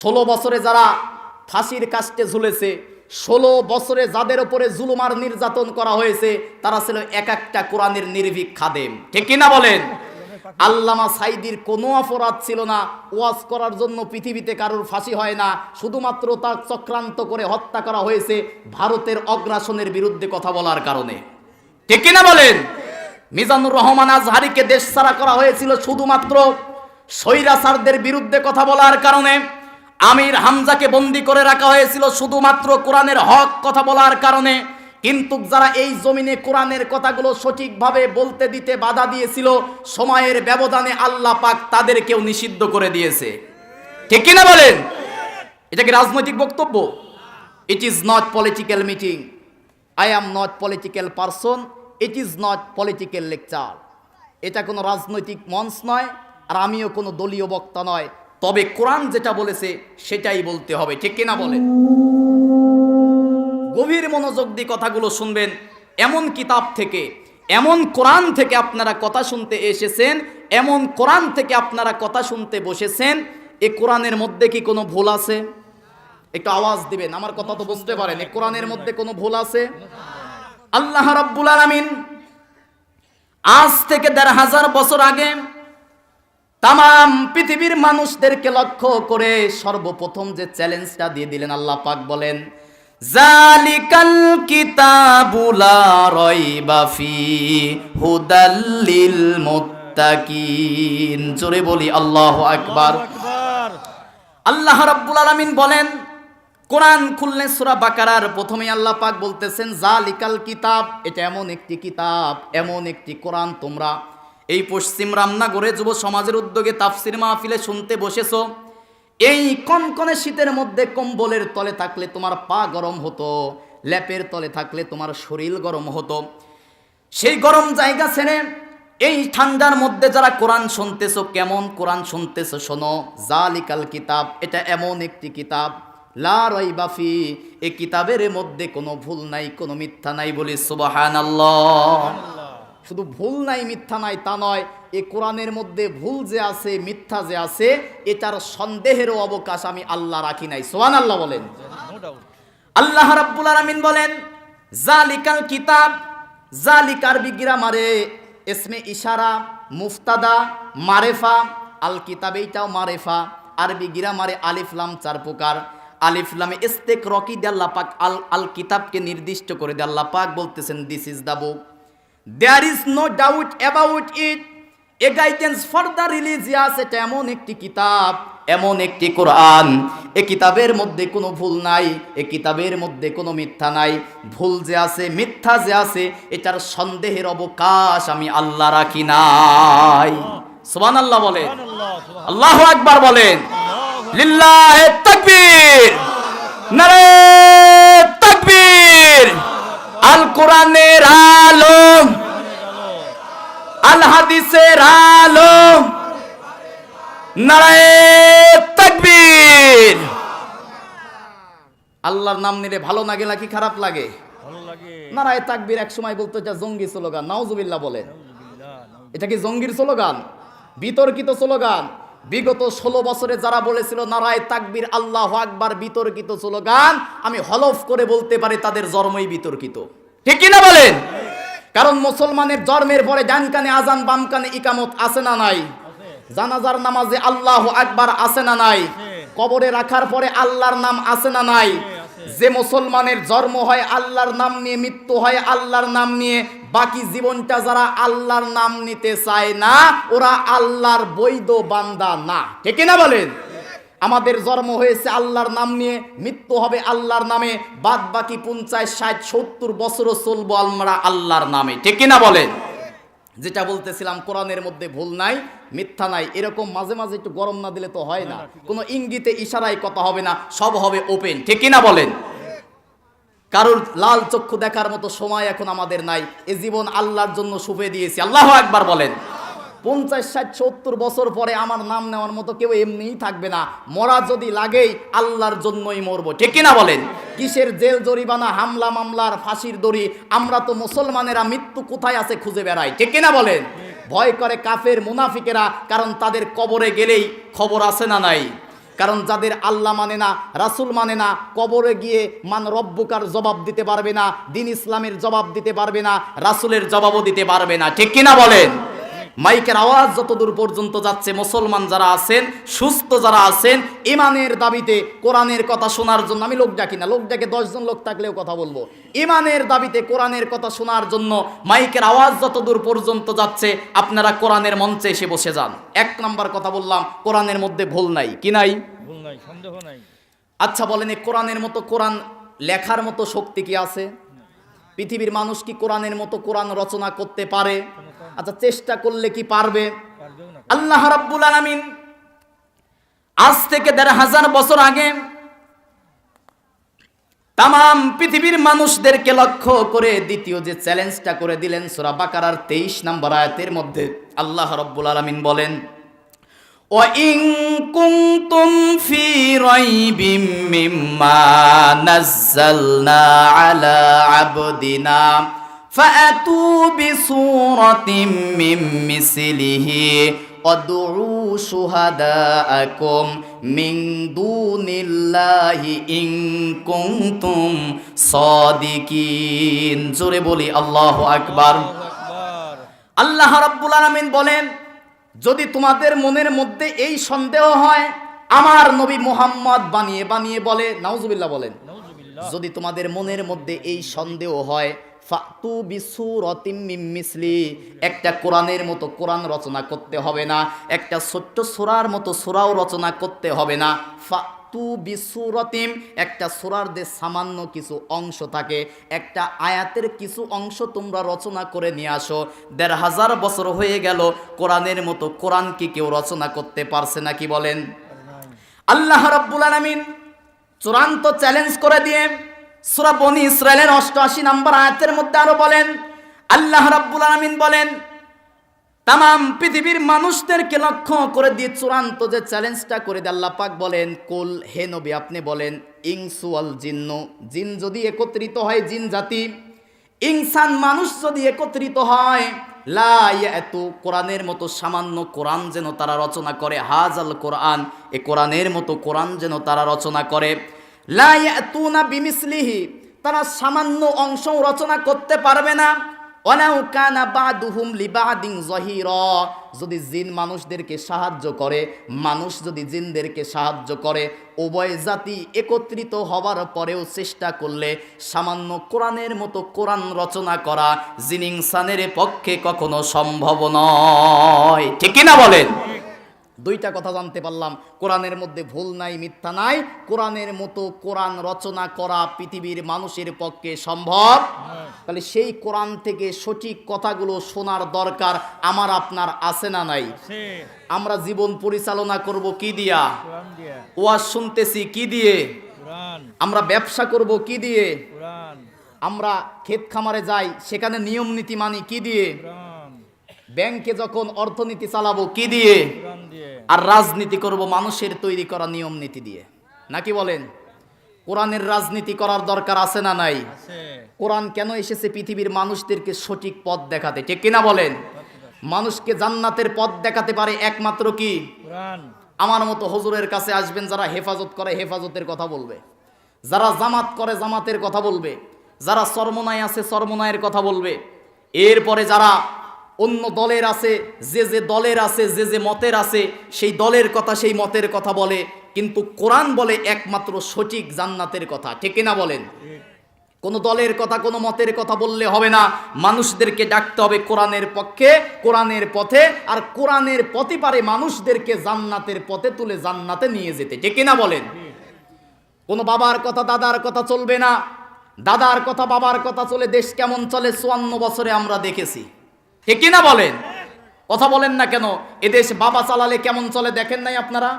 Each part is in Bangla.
16 বছরে যারা ফাঁসির কাস্টে ঝুলেছে, 16 বছরে যাদের উপরে জুলুম আর নির্যাতন করা হয়েছে, তারা ছিল এক একটা কোরআনের নির্ভীক খাদেম। ঠিক কিনা বলেন? আল্লামা সাইদির কোনো অপরাধ ছিল না। ওয়াজ করার জন্য পৃথিবীতে কারোর ফাঁসি হয় না, শুধুমাত্র তার চক্রান্ত করে হত্যা করা হয়েছে ভারতের অগ্রাসনের বিরুদ্ধে কথা বলার কারণে। ঠিক কিনা বলেন? মিজানুর রহমান আজহারিকে দেশ ছাড়া করা হয়েছিল শুধুমাত্র স্বৈরাচারদের বিরুদ্ধে কথা বলার কারণে। আমির হামজাকে বন্দী করে রাখা হয়েছিল শুধুমাত্র কোরআনের হক কথা বলার কারণে। কিন্তু যারা এই জমিনে কোরআনের কথাগুলো সঠিকভাবে বলতে দিতে বাধা দিয়েছিল, সময়ের ব্যবধানে আল্লাহ পাক তাদেরকেও নিষিদ্ধ করে দিয়েছে। ঠিক কিনা বলেন? এটা কি রাজনৈতিক বক্তব্য? It is not political meeting. I am not political person, it is not political lecture. এটা কোনো রাজনৈতিক মঞ্চ নয়, আর আমিও কোনো দলীয় বক্তা নয়। তবে কোরআন যেটা বলেছে সেটাই বলতে হবে। ঠিক কিনা বলেন? গভীর মনোযোগ দিয়ে কথাগুলো শুনবেন। এমন কিতাব থেকে, এমন কোরআন থেকে আপনারা কথা শুনতে এসেছেন, এমন কোরআন থেকে আপনারা কথা শুনতে বসেছেন। এই কোরআনের মধ্যে কি কোনো ভুল আছে? একটু আওয়াজ দিবেন, আমার কথা তো বুঝতে পারেন। এই কোরআনের মধ্যে কোনো ভুল আছে? আল্লাহ রাব্বুল আলামিন আজ থেকে ১৫০০ বছর আগে তাম পৃথিবীর মানুষদেরকে লক্ষ্য করে সর্বপ্রথম যে চ্যালেঞ্জটা দিয়ে দিলেন, আল্লাহ পাক বলেন, জালিকাল কিতাবু লা রাইবা ফি হুদাল লিল মুত্তাকিন। জোরে বলি আল্লাহু আকবার। আল্লাহ রাব্বুল আলামিন বলেন, কোরআন খুললে সূরা বাকারার প্রথমে আল্লাহ পাক বলতেছেন, জালিকাল কিতাব, এটা এমন একটি কিতাব, এমন একটি কোরআন। তোমরা এই পশ্চিম রামনগরে যুব সমাজের উদ্যোগে তাফসির মাহফিলে শুনতে বসেছো। এই কনকনে শীতের মধ্যে কম্বলের তলে থাকলে তোমার পা গরম হতো, ল্যাপের তলে থাকলে তোমার শরীর গরম হতো। সেই গরম জায়গা ছেড়ে এই ঠান্ডার মধ্যে যারা কোরআন শুনতেছো, কেমন কোরআন শুনতেছো শোনো। জালিকাল কিতাব, এটা এমন একটি কিতাব, লা রাইবা ফি, এই কিতাবের মধ্যে কোনো ভুল নাই, কোনো মিথ্যা নাই। বলি সুবহানাল্লাহ। শুধু ভুল নাই, মিথ্যা নাই তা নয়, এই কোরআনের মধ্যে ভুল যে আছে, মিথ্যা যে আছে, এটার সন্দেহেরও অবকাশ আমি আল্লাহ রাখি নাই। সুবহানাল্লাহ বলেন। আল্লাহ রাব্বুল আলামিন বলেন, জালিকাল কিতাব। জালিক আরবি গ্রামারে ইসমে ইশারা, মুফতাদা, মারেফা। আল কিতাব এইটাও মারেফা। আরবি গ্রামারে আলিফ লাম 4 প্রকার। আলিফ লামে ইস্তেকরাকি দিয়ে আল্লাহ পাক আল কিতাবকে নির্দিষ্ট করে দিয়ে আল্লাহ পাক বলতেছেন, this is the book, there is no doubt about it, a guidance for the religious। এটা এমন একটি কিতাব, এমন একটি কোরআন, এই কিতাবের মধ্যে কোনো ভুল নাই, এই কিতাবের মধ্যে কোনো মিথ্যা নাই। ভুল যে আছে, মিথ্যা যে আছে, এটার সন্দেহের অবকাশ আমি আল্লাহ রাখি নাই। সুবহানাল্লাহ বলেন, আল্লাহু আকবার বলেন, লিল্লাহি তাকবীর, নারে তাকবীর। আল কোরআনের আলো, আল হাদিসের আলো, নারে তাকবীর। আল্লাহর নাম নিলে ভালো লাগে নাকি খারাপ লাগে? নারায়ে তাকবীর এক সময় বলতো এটা জঙ্গি স্লোগান। নাউজুবিল্লাহ বলেন। এটা কি জঙ্গির স্লোগান? বিতর্কিত স্লোগান। বিগত 16 বছরে যারা বলেছিল নারায়ে তাকবীর, আল্লাহু আকবার বিতর্কিত স্লোগান, আমি হলফ করে বলতে পারি তাদের জন্মই বিতর্কিত। ঠিক কিনা বলেন? কারণ মুসলমানের জন্মের পরে ডান কানে আজান, বাম কানে ইকামত আছে না নাই? জানাজার নামাজে আল্লাহু আকবার আছে না নাই? কবরে রাখার পরে আল্লাহর নাম আছে না নাই? যে মুসলমানের জন্ম হয় আল্লাহর নাম নিয়ে, মৃত্যু হয় আল্লাহর নাম নিয়ে, বাকি জীবনটা যারা আল্লাহর নাম নিতে চায় না, ওরা আল্লাহর বৈধ বান্দা না। ঠিক না বলেন? আমাদের জন্ম হয়েছে আল্লাহর নাম নিয়ে, মৃত্যু হবে আল্লাহর নামে, বাদ বাকি 50, 60, 70 বছরও চলবো আমরা আল্লাহর নামে। ঠিক না বলেন? যেটা বলতেছিলাম, কোরআনের মধ্যে ভুল নাই, মিথ্যা নাই। এরকম মাঝে মাঝে একটু গরম না দিলে তো হয় না। কোনো ইঙ্গিতে ইশারায় কথা হবে না, সব হবে ওপেন। ঠিক না বলেন? কারোর লাল চক্ষু দেখার মতো সময় এখন আমাদের নাই। এ জীবন আল্লাহর জন্য সুফে দিয়েছি। আল্লাহু আকবার বলেন। 50, 60, 70 বছর পরে আমার নাম নেওয়ার মতো কেউ এমনিই থাকবে না। মরা যদি লাগেই আল্লাহর জন্যই মরবো। ঠিক কিনা বলেন? কিসের জেল জরিমানা, হামলা মামলার ফাঁসির দড়ি? আমরা তো মুসলমানেরা মৃত্যু কোথায় আছে খুঁজে বেড়াই। ঠিক কিনা বলেন? ভয় করে কাফের মুনাফিকেরা, কারণ তাদের কবরে গেলেই খবর আছে না নাই? কারণ যাদের আল্লাহ মানে না, রাসূল মানে না, কবরে গিয়ে মান রব্বুকার জবাব দিতে পারবে না, দ্বীন ইসলামের জবাব দিতে পারবে না, রাসূলের জবাবও দিতে পারবে না। ঠিক কিনা বলেন? মাইকের আওয়াজ যতদূর পর্যন্ত যাচ্ছে, মুসলমান যারা আছেন, সুস্থ যারা আছেন, ইমানের দাবিতে কোরআনের কথা শোনার জন্য, আমি লোক ডাকি না, লোক ডাকে 10 জন লোক থাকলেও কথা বলবো, ইমানের দাবিতে কোরআনের কথা শোনার জন্য মাইকের আওয়াজ যতদূর পর্যন্ত যাচ্ছে, আপনারা কোরআনের মঞ্চে এসে বসে যান। 1 নাম্বার কথা বললাম, কোরআনের মধ্যে ভুল নাই। কি নাই? ভুল নাই, সন্দেহ নাই। আচ্ছা বলেন, এই কোরআনের মতো, কোরআন লেখার মতো শক্তি কি আছে? পৃথিবীর মানুষ কি কোরআনের মতো কোরআন রচনা করতে পারে? আচ্ছা, চেষ্টা করলে কি পারবে? আল্লাহ রাব্বুল আলামিন আজ থেকে 1500 বছর আগে তাম পৃথিবীর মানুষদেরকে লক্ষ্য করে দ্বিতীয় যে চ্যালেঞ্জটা করে দিলেন, সূরা বাকারার 23 নম্বর আয়াতের মধ্যে আল্লাহ রাব্বুল আলামিন বলেন, وَإِن كُنتُمْ فِي رَيْبٍ مِّمَّا نَزَّلْنَا عَلَى عَبْدِنَا فَأْتُوا بِسُورَةٍ مِّن مِّثْلِهِ وَادْعُوا شُهَدَاءَكُمْ مِن دُونِ اللَّهِ إِن كُنتُمْ صَادِقِينَ। জোরে বলি আল্লাহু আকবার। আল্লাহ রাব্বুল আলামিন বলেন, যদি তোমাদের মনের মধ্যে এই সন্দেহ হয়, আমার নবী মুহাম্মদ বানিয়ে বানিয়ে বলে, নাউজুবিল্লাহ বলেন, যদি তোমাদের মনের মধ্যে এই সন্দেহ হয়, ফাতু বিসূরাতিম মিন মিসলি, একটা কোরআনের মতো কোরআন রচনা করতে হবে না, একটা ছোট্ট সূরার মতো সূরাও রচনা করতে হবে না। ফাতু বিসূরাতিম, একটা সূরার যে সামান্য কিছু অংশ থাকে, একটা আয়াতের কিছু অংশ তোমরা রচনা করে নিয়ে আসো। 1500 বছর হয়ে গেল, কোরআনের মতো কোরআন কি কেউ রচনা করতে পারছে নাকি বলেন? আল্লাহ রাব্বুল আলামিন চূড়ান্ত চ্যালেঞ্জ করে দিয়ে সূরা বনী ইসরাইলের 88 নম্বর আয়াতের মধ্যে আরো বলেন, আল্লাহ রাব্বুল আলামিন বলেন, তাম পৃথিবীর মানুষদেরকে লক্ষ্য করে দিয়ে চূড়ান্ত যে চ্যালেঞ্জটা করে দিয়ে আল্লাহ পাক বলেন, কুল, হে নবী আপনি বলেন, ইনসু ওয়াল জিন্নু, জিন যদি একত্রিত হয়, জিন জাতি, ইনসান মানুষ যদি একত্রিত হয়, লা ইয়াতু, কোরআনের মতো সামান্য কোরআন যেন তারা রচনা করে, হাজাল কোরআন, এ কোরআনের মতো কোরআন যেন তারা রচনা করে, লা ইয়াতুনা বিমিসলিহি, তারা সামান্য অংশ রচনা করতে পারবে না। ওয়ালাউ কানা বাদুহুম লিবাদিন যহিরা, যদি জিন মানুষদেরকে সাহায্য করে, মানুষ যদি জিনদেরকে সাহায্য করে, উভয় জাতি একত্রিত হবার পরেও চেষ্টা করলে সামান্য কোরআনের মতো কোরআন রচনা করা জিন ইনসানের পক্ষে কখনো সম্ভব নয়। ঠিক কি না বলেন? দুইটা কথা জানতে পারলাম, কোরআনের মধ্যে ভুল নাই, মিথ্যা নাই, কোরআনের মতো কোরআন রচনা করা পৃথিবীর মানুষের পক্ষে সম্ভব। তাহলে সেই কোরআন থেকে সঠিক কথাগুলো শোনার দরকার আমার আপনার আছে না নাই? আমরা জীবন পরিচালনা করব কি দিয়া? ওয়াজ শুনতেছি কি দিয়ে? আমরা ব্যবসা করব কি দিয়ে? আমরা ক্ষেত খামারে যাই, সেখানে নিয়ম নীতি মানি কি দিয়ে? ব্যাংকে যখন অর্থনীতি চালাবো কি দিয়ে? আর রাজনীতি করব মানুষের তৈরি করা নিয়ম নীতি দিয়ে, নাকি বলেন? কোরআনের রাজনীতি করার দরকার আছে না নাই? কোরআন কেন এসেছে? পৃথিবীর মানুষদেরকে সঠিক পথ দেখাতে। ঠিক কিনা বলেন? মানুষকে জান্নাতের পথ দেখাতে পারে একমাত্র কি? কোরআন। আমার মতো হুজুরের কাছে আসবেন যারা হেফাজত করে, হেফাজতের কথা বলবে, যারা জামাত করে জামাতের কথা বলবে, যারা চরমনায় আছে চরমনায়ের কথা বলবে, এরপরে যারা অন্য দলের আছে, যে যে দলের আছে, যে যে মতের আছে, সেই দলের কথা সেই মতের কথা বলে, কিন্তু কোরআন বলে একমাত্র সঠিক জান্নাতের কথা। ঠিক কিনা বলেন? কোনো দলের কথা কোনো মতের কথা বললে হবে না, মানুষদেরকে ডাকতে হবে কোরআনের পক্ষে, কোরআনের পথে, আর কোরআনের পথে পারে মানুষদেরকে জান্নাতের পথে তুলে জান্নাতে নিয়ে যেতে। ঠিক কিনা বলেন? কোনো বাবার কথা দাদার কথা চলবে না, দাদার কথা বাবার কথা চলে দেশ কেমন চলে 54 বছরে আমরা দেখেছি। ঠিক কিনা বলেন? কথা বলেন না কেন? এদেশ বাবা চালালে কেমন চলে দেখেন নাই আপনারা?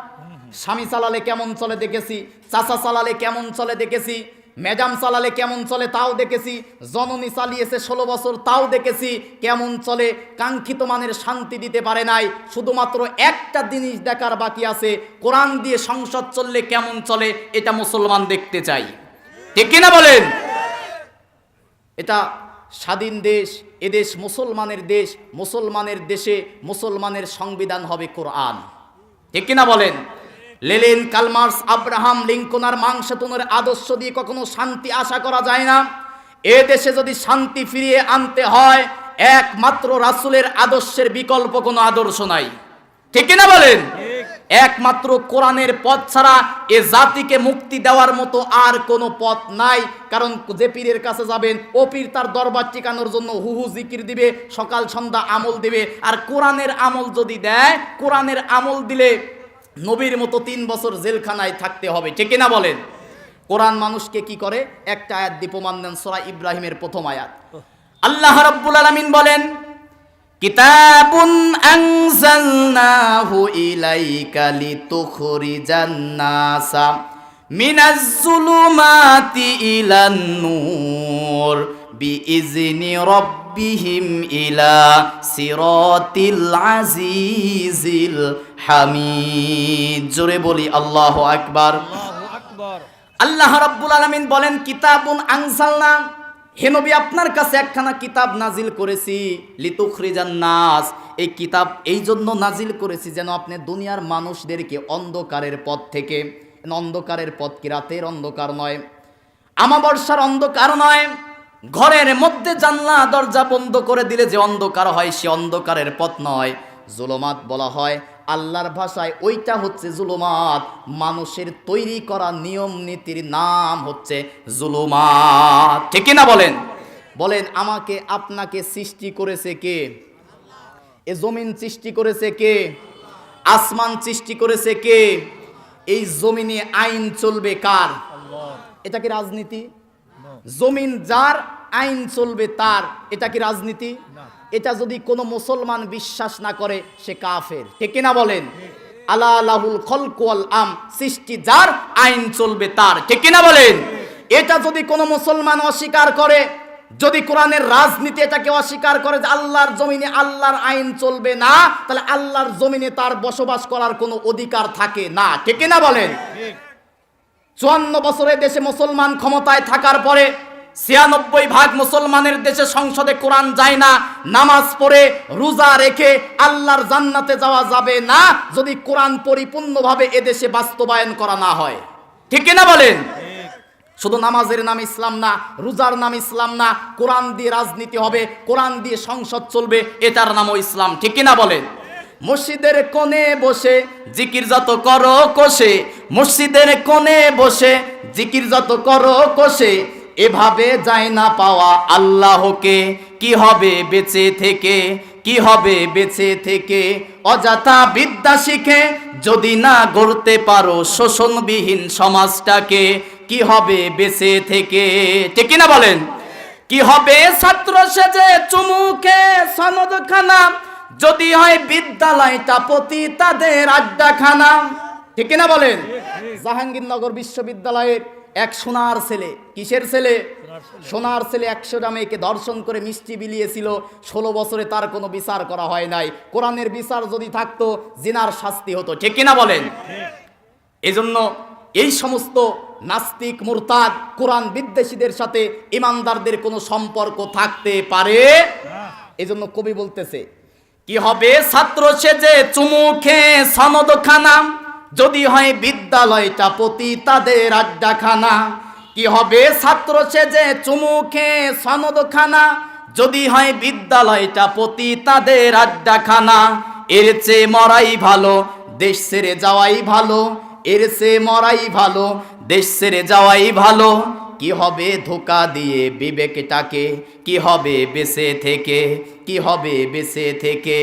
স্বামী চালালে কেমন চলে দেখেছি, চাচা চালালে কেমন চলে দেখেছি, ম্যাডাম চালালে কেমন চলে তাও দেখেছি, জননী চালিয়েছে 16 বছর তাও দেখেছি কেমন চলে। কাঙ্ক্ষিত মানের শান্তি দিতে পারে নাই। শুধুমাত্র একটা জিনিস দেখার বাকি আছে, কোরআন দিয়ে সংসদ চললে কেমন চলে, এটা মুসলমান দেখতে চাই। ঠিক কিনা বলেন? এটা স্বাধীন দেশ, এদেশ মুসলমানের দেশ, মুসলমানের দেশে মুসলমানের সংবিধান হবে কোরআন। ঠিক কিনা বলেন? Lenin, Karl Marx, Abraham Lincoln আর মাংসেতুনের আদর্শ দিয়ে কখনো শান্তি আশা করা যায় না। এ দেশে যদি শান্তি ফিরিয়ে আনতে হয়, একমাত্র রাসূলের আদর্শের বিকল্প কোনো আদর্শ নাই। ঠিক না বলেন? একমাত্র কোরআনের পথ ছাড়া এ জাতিকে মুক্তি দেওয়ার মতো আর কোনো পথ নাই। কারণ যে পীরের কাছে যাবেন, ও পীর তার দরবার টিকানোর জন্য হুহু জিকির দিবে, সকাল সন্ধ্যা আমল দিবে। আর কোরআনের আমল যদি দেয়, কোরআনের আমল দিলে নবীর মতো 3 বছর জেলখানায় থাকতে হবে। ঠিক না বলেন? কোরআন মানুষকে কি করে? একটা আয়াত দিয়ে প্রমাণ দেন, সূরা ইব্রাহিমের প্রথম আয়াত। আল্লাহ রাব্বুল আলামিন বলেন, কিতাবুন আনজালনাহু ইলাইকা লিতুখরিজান নাসা মিনাজ যুলুমাতি ইলান নূর বিইজনি রাব্বিহিম ইলা সিরাতিল আজিজিল হামিদ। জোরে বলি আল্লাহু আকবার। আল্লাহ রাব্বুল আলামিন বলেন, কিতাবুন আনজালনা, হে নবী আপনার কাছে একখানা কিতাব নাজিল করেছি, লিতুখরিজান নাস, এই কিতাব এই জন্য নাজিল করেছি যেন আপনি দুনিয়ার মানুষদেরকে অন্ধকারের পথ থেকে, অন্ধকারের পথ কি রাতের অন্ধকার নয়, আমাবস্যার অন্ধকার নয়, ঘরের মধ্যে জানলা দরজা বন্ধ করে দিলে যে অন্ধকার হয় সে অন্ধকারের পথ নয়। জুলুমাত বলা হয় আল্লাহর ভাষায়, ওইটা হচ্ছে জুলুমাত। মানুষের তৈরি করা নিয়ম নীতির নাম হচ্ছে জুলুমাত। ঠিক না বলেন? বলেন, আমাকে আপনাকে সৃষ্টি করেছে কে? এ জমিন সৃষ্টি করেছে কে? আসমান সৃষ্টি করেছে কে? এই জমিনে আইন চলবে কার? এটা কি রাজনীতি? জমিন যার, আইন চলবে তার। এটা কি রাজনীতি? এটা যদি কোনো মুসলমান বিশ্বাস না করে সে কাফের। ঠিক না বলেন? আলা লাহুল খলকু ওয়াল আম, সৃষ্টি যার, আইন চলবে তার। ঠিক না বলেন? এটা যদি কোনো মুসলমান অস্বীকার করে, যদি কোরআনের রাজনীতি এটাকে অস্বীকার করে যে আল্লাহর জমিনে আল্লাহর আইন চলবে না, তাহলে আল্লাহর জমিনে তার বসবাস করার কোনো অধিকার থাকে না। ঠিক না বলেন? 54 বছরে দেশে মুসলমান ক্ষমতায় থাকার পরে 96% মুসলমানের দেশে সংসদে কোরআন যায় না। নামাজ পড়ে রোজা রেখে আল্লাহর জান্নাতে যাওয়া যাবে না যদি কোরআন পরিপূর্ণভাবে এদেশে বাস্তবায়ন করা না হয়। ঠিক না বলেন? শুধু নামাজের নাম ইসলাম না, রোজার নাম ইসলাম না, কোরআন দিয়ে রাজনীতি হবে, কোরআন দিয়ে সংসদ চলবে, এটার নামও ইসলাম। ঠিক না বলেন? মসজিদের কোণে বসে জিকির যত করো কষে, মসজিদের কোণে বসে জিকির যত করো কষে, এভাবে যায় না পাওয়া আল্লাহকে। কি হবে বেঁচে থেকে? কি হবে বেঁচে থেকে? অযথা বিদ্যা শিখে যদি না গড়তে পারো শোষণবিহীন সমাজটাকে, কি হবে বেঁচে থেকে? ঠিক না বলেন? কি হবে ছাত্র সেজে চুমুকে সনদখানা, যদি হয় বিদ্যালয়টা পতিতাদের আড্ডাখানা। ঠিক না বলেন? জাহাঙ্গীরনগর বিশ্ববিদ্যালয়ের এক সোনার ছেলে, কিসের ছেলে? সোনার ছেলে 100টা মেয়েকে ধর্ষণ করে মিষ্টি বিলিয়েছিল। 16 বছরে তার কোনো বিচার করা হয় নাই। কোরআনের বিচার যদি থাকতো জিনার শাস্তি হতো। ঠিক না বলেন? এজন্য এই সমস্ত নাস্তিক মুরতাদ কোরআন বিদ্বেষীদের সাথে ইমানদারদের কোনো সম্পর্ক থাকতে পারে? এজন্য কবি বলতেছে, কি হবে ছাত্র সেজে চুমুখে সনদখানা, যদি হয় বিদ্যালয়টা পতিতাদের আড্ডাখানা। কি হবে ছাত্র সেজে চুমুখে সনদখানা, যদি হয় বিদ্যালয়টা পতিতাদের আড্ডাখানা। এর চেয়ে মরাই ভালো, দেশ ছেড়ে যাওয়াই ভালো, এর চেয়ে মরাই ভালো, দেশ ছেড়ে যাওয়াই ভালো। কি হবে ধোঁকা দিয়ে বিবেকটাকে? কি হবে বেঁচে থেকে? কি হবে বেঁচে থেকে?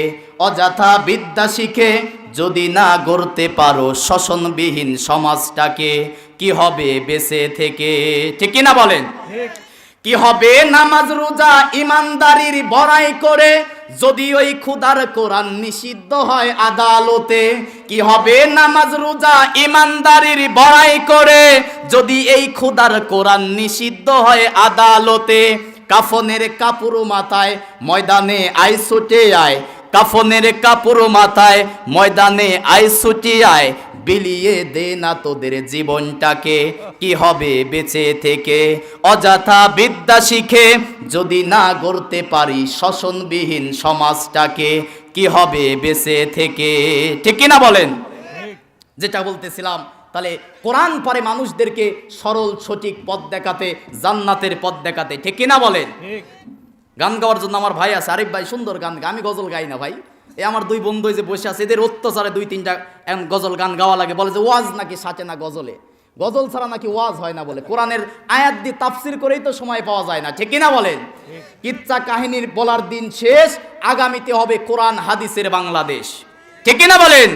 অযথা বিদ্যা শিখে যদি না গড়তে পারো শোষণবিহীন সমাজটাকে, কি হবে বেঁচে থেকে? ঠিক না বলেন? কি হবে নামাজ রোজা ইমানদারির বড়াই করে, যদি ওই খুদার কোরআন নিষিদ্ধ হয় আদালতে? কি হবে নামাজ রোজা ইমানদারির বড়াই করে, যদি এই খুদার কোরআন নিষিদ্ধ হয় আদালতে? কাফনের কাপড় মাথায় ময়দানে আয় ছুটে আয়, কাফনের কাপড় মাথায় ময়দানে আয় ছুটে আয়, বিলিয়ে দে না তোদের জীবনটাকে। কি হবে বেঁচে থেকে? অযথা বিদ্যা শিখে যদি না গড়তে পারি শোষণবিহীন সমাজটাকে, কি হবে বেঁচে থেকে? ঠিক না বলেন? যেটা বলতেছিলাম, তাহলে কোরআন পারে মানুষদেরকে সরল সঠিক পথ দেখাতে, জান্নাতের পথ দেখাতে, ঠিক কিনা বলেন? গান গাওয়ার জন্য আমার ভাই আছে, আরিফ ভাই সুন্দর গান গায়, আমি গজল গাই না ভাই। এই আমার দুই বন্ধু যে বসে আছে, এদের অত্যাচারে 2-3টা গজল গান গাওয়া লাগে, বলে যে ওয়াজ নাকি সাচে না গজলে, গজল ছাড়া নাকি ওয়াজ হয় না বলে। কোরআনের আয়াত দিয়ে তাফসির করেই তো সময় পাওয়া যায় না, ঠিক কিনা বলেন? কিচ্ছা কাহিনীর বলার দিন শেষ, আগামীতে হবে কোরআন হাদিসের বাংলাদেশ, ঠিক কিনা বলেন?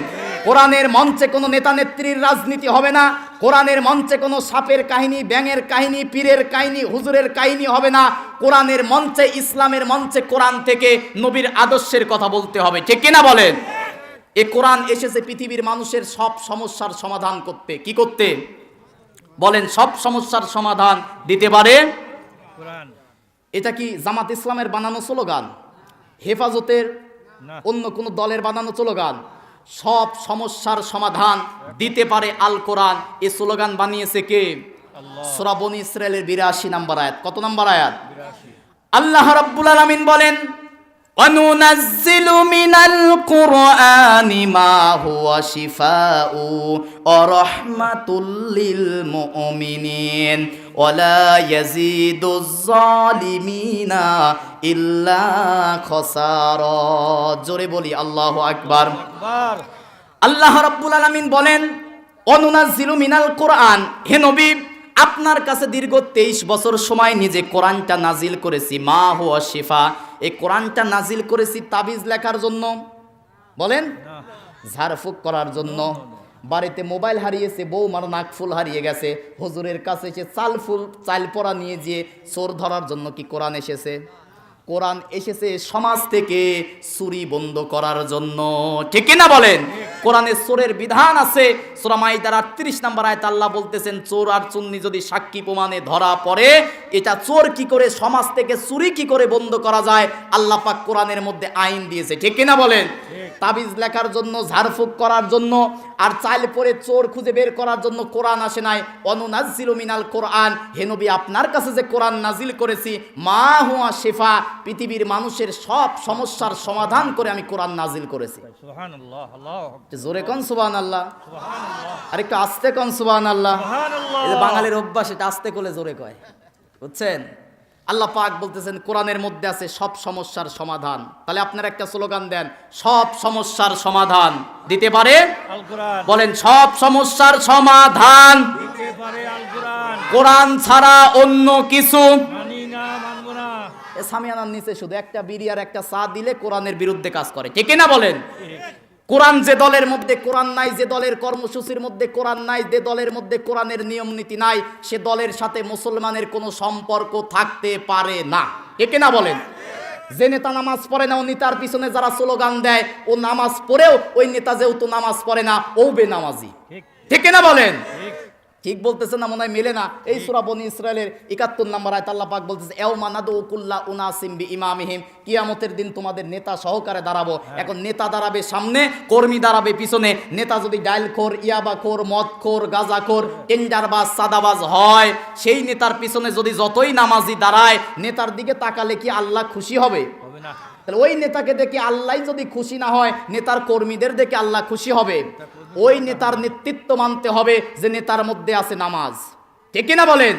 কোরআনের মঞ্চে কোনো নেতা নেত্রীর রাজনীতি হবে না, কোরআনের মঞ্চে কোনো সাপের কাহিনী, ব্যাঙের কাহিনী, পীরের কাহিনী, হুজুরের কাহিনী হবে না। কোরআনের মঞ্চে, ইসলামের মঞ্চে কোরআন থেকে নবীর আদর্শের কথা বলতে হবে, ঠিক কিনা বলেন? এ কোরআন এসেছে পৃথিবীর মানুষের সব সমস্যার সমাধান করতে। কি করতে বলেন? সব সমস্যার সমাধান দিতে পারে কোরআন। এটা কি জামাত ইসলামের বানানো স্লোগান? হেফাজতের অন্য কোন দলের বানানো স্লোগান? সব সমস্যার সমাধান দিতে পারে আল কোরআন। এই স্লোগান বানিয়েছে কে? সূরা বনী ইসরাইলের 82 নম্বর আয়াত। কত নম্বর আয়াত? 82। আল্লাহ রাব্বুল আলামিন বলেন, وَنُنَزِّلُ مِنَ الْقُرْآنِ مَا هُوَ شِفَاءٌ وَرَحْمَةٌ لِّلْمُؤْمِنِينَ وَلَا يَزِيدُ الظَّالِمِينَ إِلَّا خَسَارًا। জোরে বলি আল্লাহু আকবার। আল্লাহ রাব্বুল আলামিন বলেন, ওয়ানুনাজ্জিলু মিনাল কোরআন, হে নবী আপনার কাছে দীর্ঘ 23 বছর সময় নিজে কোরআনটা নাজিল করেছি। মা হুয়া শিফা, এই কোরআনটা নাজিল করেছি তাবিজ লেখার জন্য, বলেন ঝাড়ফুঁক করার জন্য। বাড়িতে মোবাইল হারিয়েছে, বৌমার নাকফুল হারিয়ে গেছে, হুজুরের কাছে এসে চাল পরা নিয়ে যেয়ে চোর ধরার জন্য কি কোরআন এসেছে? কোরআন এসেছে সমাজ থেকে চুরি বন্ধ করার জন্য, ঠিক কিনা বলেন? কোরআনে চোরের বিধান আছে। সূরা মাইদার 38 নম্বর আয়াতে আল্লাহ বলতেছেন, চোর আর চুন্নি যদি সাক্ষী প্রমাণে ধরা পড়ে, এটা চোর কি করে, সমাজ থেকে চুরি কি করে বন্ধ করা যায়, আল্লাহ পাক কোরআনের মধ্যে আইন দিয়েছে, ঠিক কিনা বলেন? তাবিজ লেখার জন্য, ঝাড়ফুঁক করার জন্য, আর চাইল পরে চোর খুঁজে বের করার জন্য কোরআন আসে নাই। অনুনাজ্জিলু মিনাল কোরআন, হে নবী আপনার কাছে যে কোরআন নাজিল করেছি, মা হুয়া শিফা, পৃথিবীর মানুষের সব সমস্যার সমাধান করে আমি কোরআন নাজিল করেছি। সুবহানাল্লাহ, আল্লাহু আকবার। জোরে কোন সুবহানাল্লাহ, সুবহানাল্লাহ। আর একটু আস্তে কোন সুবহানাল্লাহ, সুবহানাল্লাহ। এই যে বাঙালির অভ্যাস, এটা আস্তে করে জোরে কয়, বুঝছেন? আল্লাহ পাক বলতেছেন কোরআনের মধ্যে আছে সব সমস্যার সমাধান। তাহলে আপনারা একটা স্লোগান দেন, সব সমস্যার সমাধান দিতে পারে আল কোরআন। বলেন সব সমস্যার সমাধান দিতে পারে আল কোরআন। কোরআন ছাড়া অন্য কিছু মানি না, মানব না। এ সামিয়ানার নিচে শুধু একটা বিড়ি আর একটা চা দিলে কোরআনের বিরুদ্ধে কাজ করে, ঠিক না বলেন? কোরআন যে দলের মধ্যে কোরআন নাই, যে দলের কর্মসূচির মধ্যে কোরআন নাই, যে দলের মধ্যে কোরআনের নিয়ম নীতি নাই, সে দলের সাথে মুসলমানের কোনো সম্পর্ক থাকতে পারে না, ঠিক না বলেন? যে নেতা নামাজ পড়ে না, ও নেতার পিছনে যারা স্লোগান দেয়, ও নামাজ পড়েও ওই নেতা যেহেতু নামাজ পড়ে না, ও বেনামাজি, ঠিক না বলেন? ঠিক বলতেছেন না? মনে হয় মেলে না। এই সূরা বনী ইসরাইলের 71 নম্বর আয়াত আল্লাহ পাক বলতেছে, ইয়াউমা নাদউ কুল্লা উনাসিম বিইমামিহিম, কিয়ামতের দিন তোমাদের নেতা সহকারে দাঁড়াবো। এখন নেতা দাঁড়াবে সামনে, কর্মী দাঁড়াবে পিছনে। নেতা যদি ডাইলখোর, ইয়াবাখোর, মদখোর, গাঁজাখোর, টেন্ডারবাজ, সাদাবাজ হয়, সেই নেতার পিছনে যদি যতই নামাজি দাঁড়ায়, নেতার দিকে তাকালে কি আল্লাহ খুশি হবে? হবে না। তাহলে ওই নেতাকে দেখে আল্লাহ যদি খুশি না হয়, নেতার কর্মীদের দেখে আল্লাহ খুশি হবে? ওই নেতার নেতৃত্ব মানতে হবে যে নেতার মধ্যে আছে নামাজ, ঠিক না বলেন?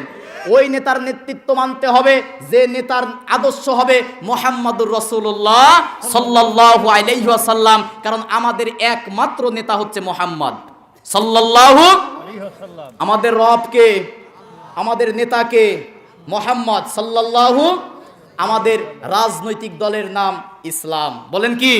ওই নেতার নেতৃত্ব মানতে হবে যে নেতার আদর্শ হবে মুহাম্মদুর রাসূলুল্লাহ সাল্লাল্লাহু আলাইহি ওয়াসাল্লাম। কারণ আমাদের একমাত্র নেতা হচ্ছে মুহাম্মদ সাল্লাল্লাহু আলাইহি ওয়াসাল্লাম। আমাদের রবকে, আমাদের নেতাকে মুহাম্মদ সাল্লাল্লাহু। আমাদের রাজনৈতিক দলের নাম ইসলাম। বলেন কি?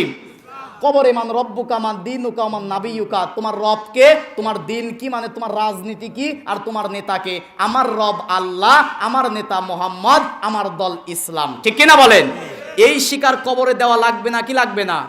কবরে মান রব্বুকা মান দীনুকা মান নাবিয়ুকা, তোমার রবকে, তোমার দিন কি, মানে তোমার রাজনীতি কি, আর তোমার নেতাকে। আমার রব আল্লাহ, আমার নেতা মুহাম্মদ, আমার দল ইসলাম, ঠিক কিনা বলেন? এই শিকার কবরে দেওয়া লাগবে না কি লাগবে না?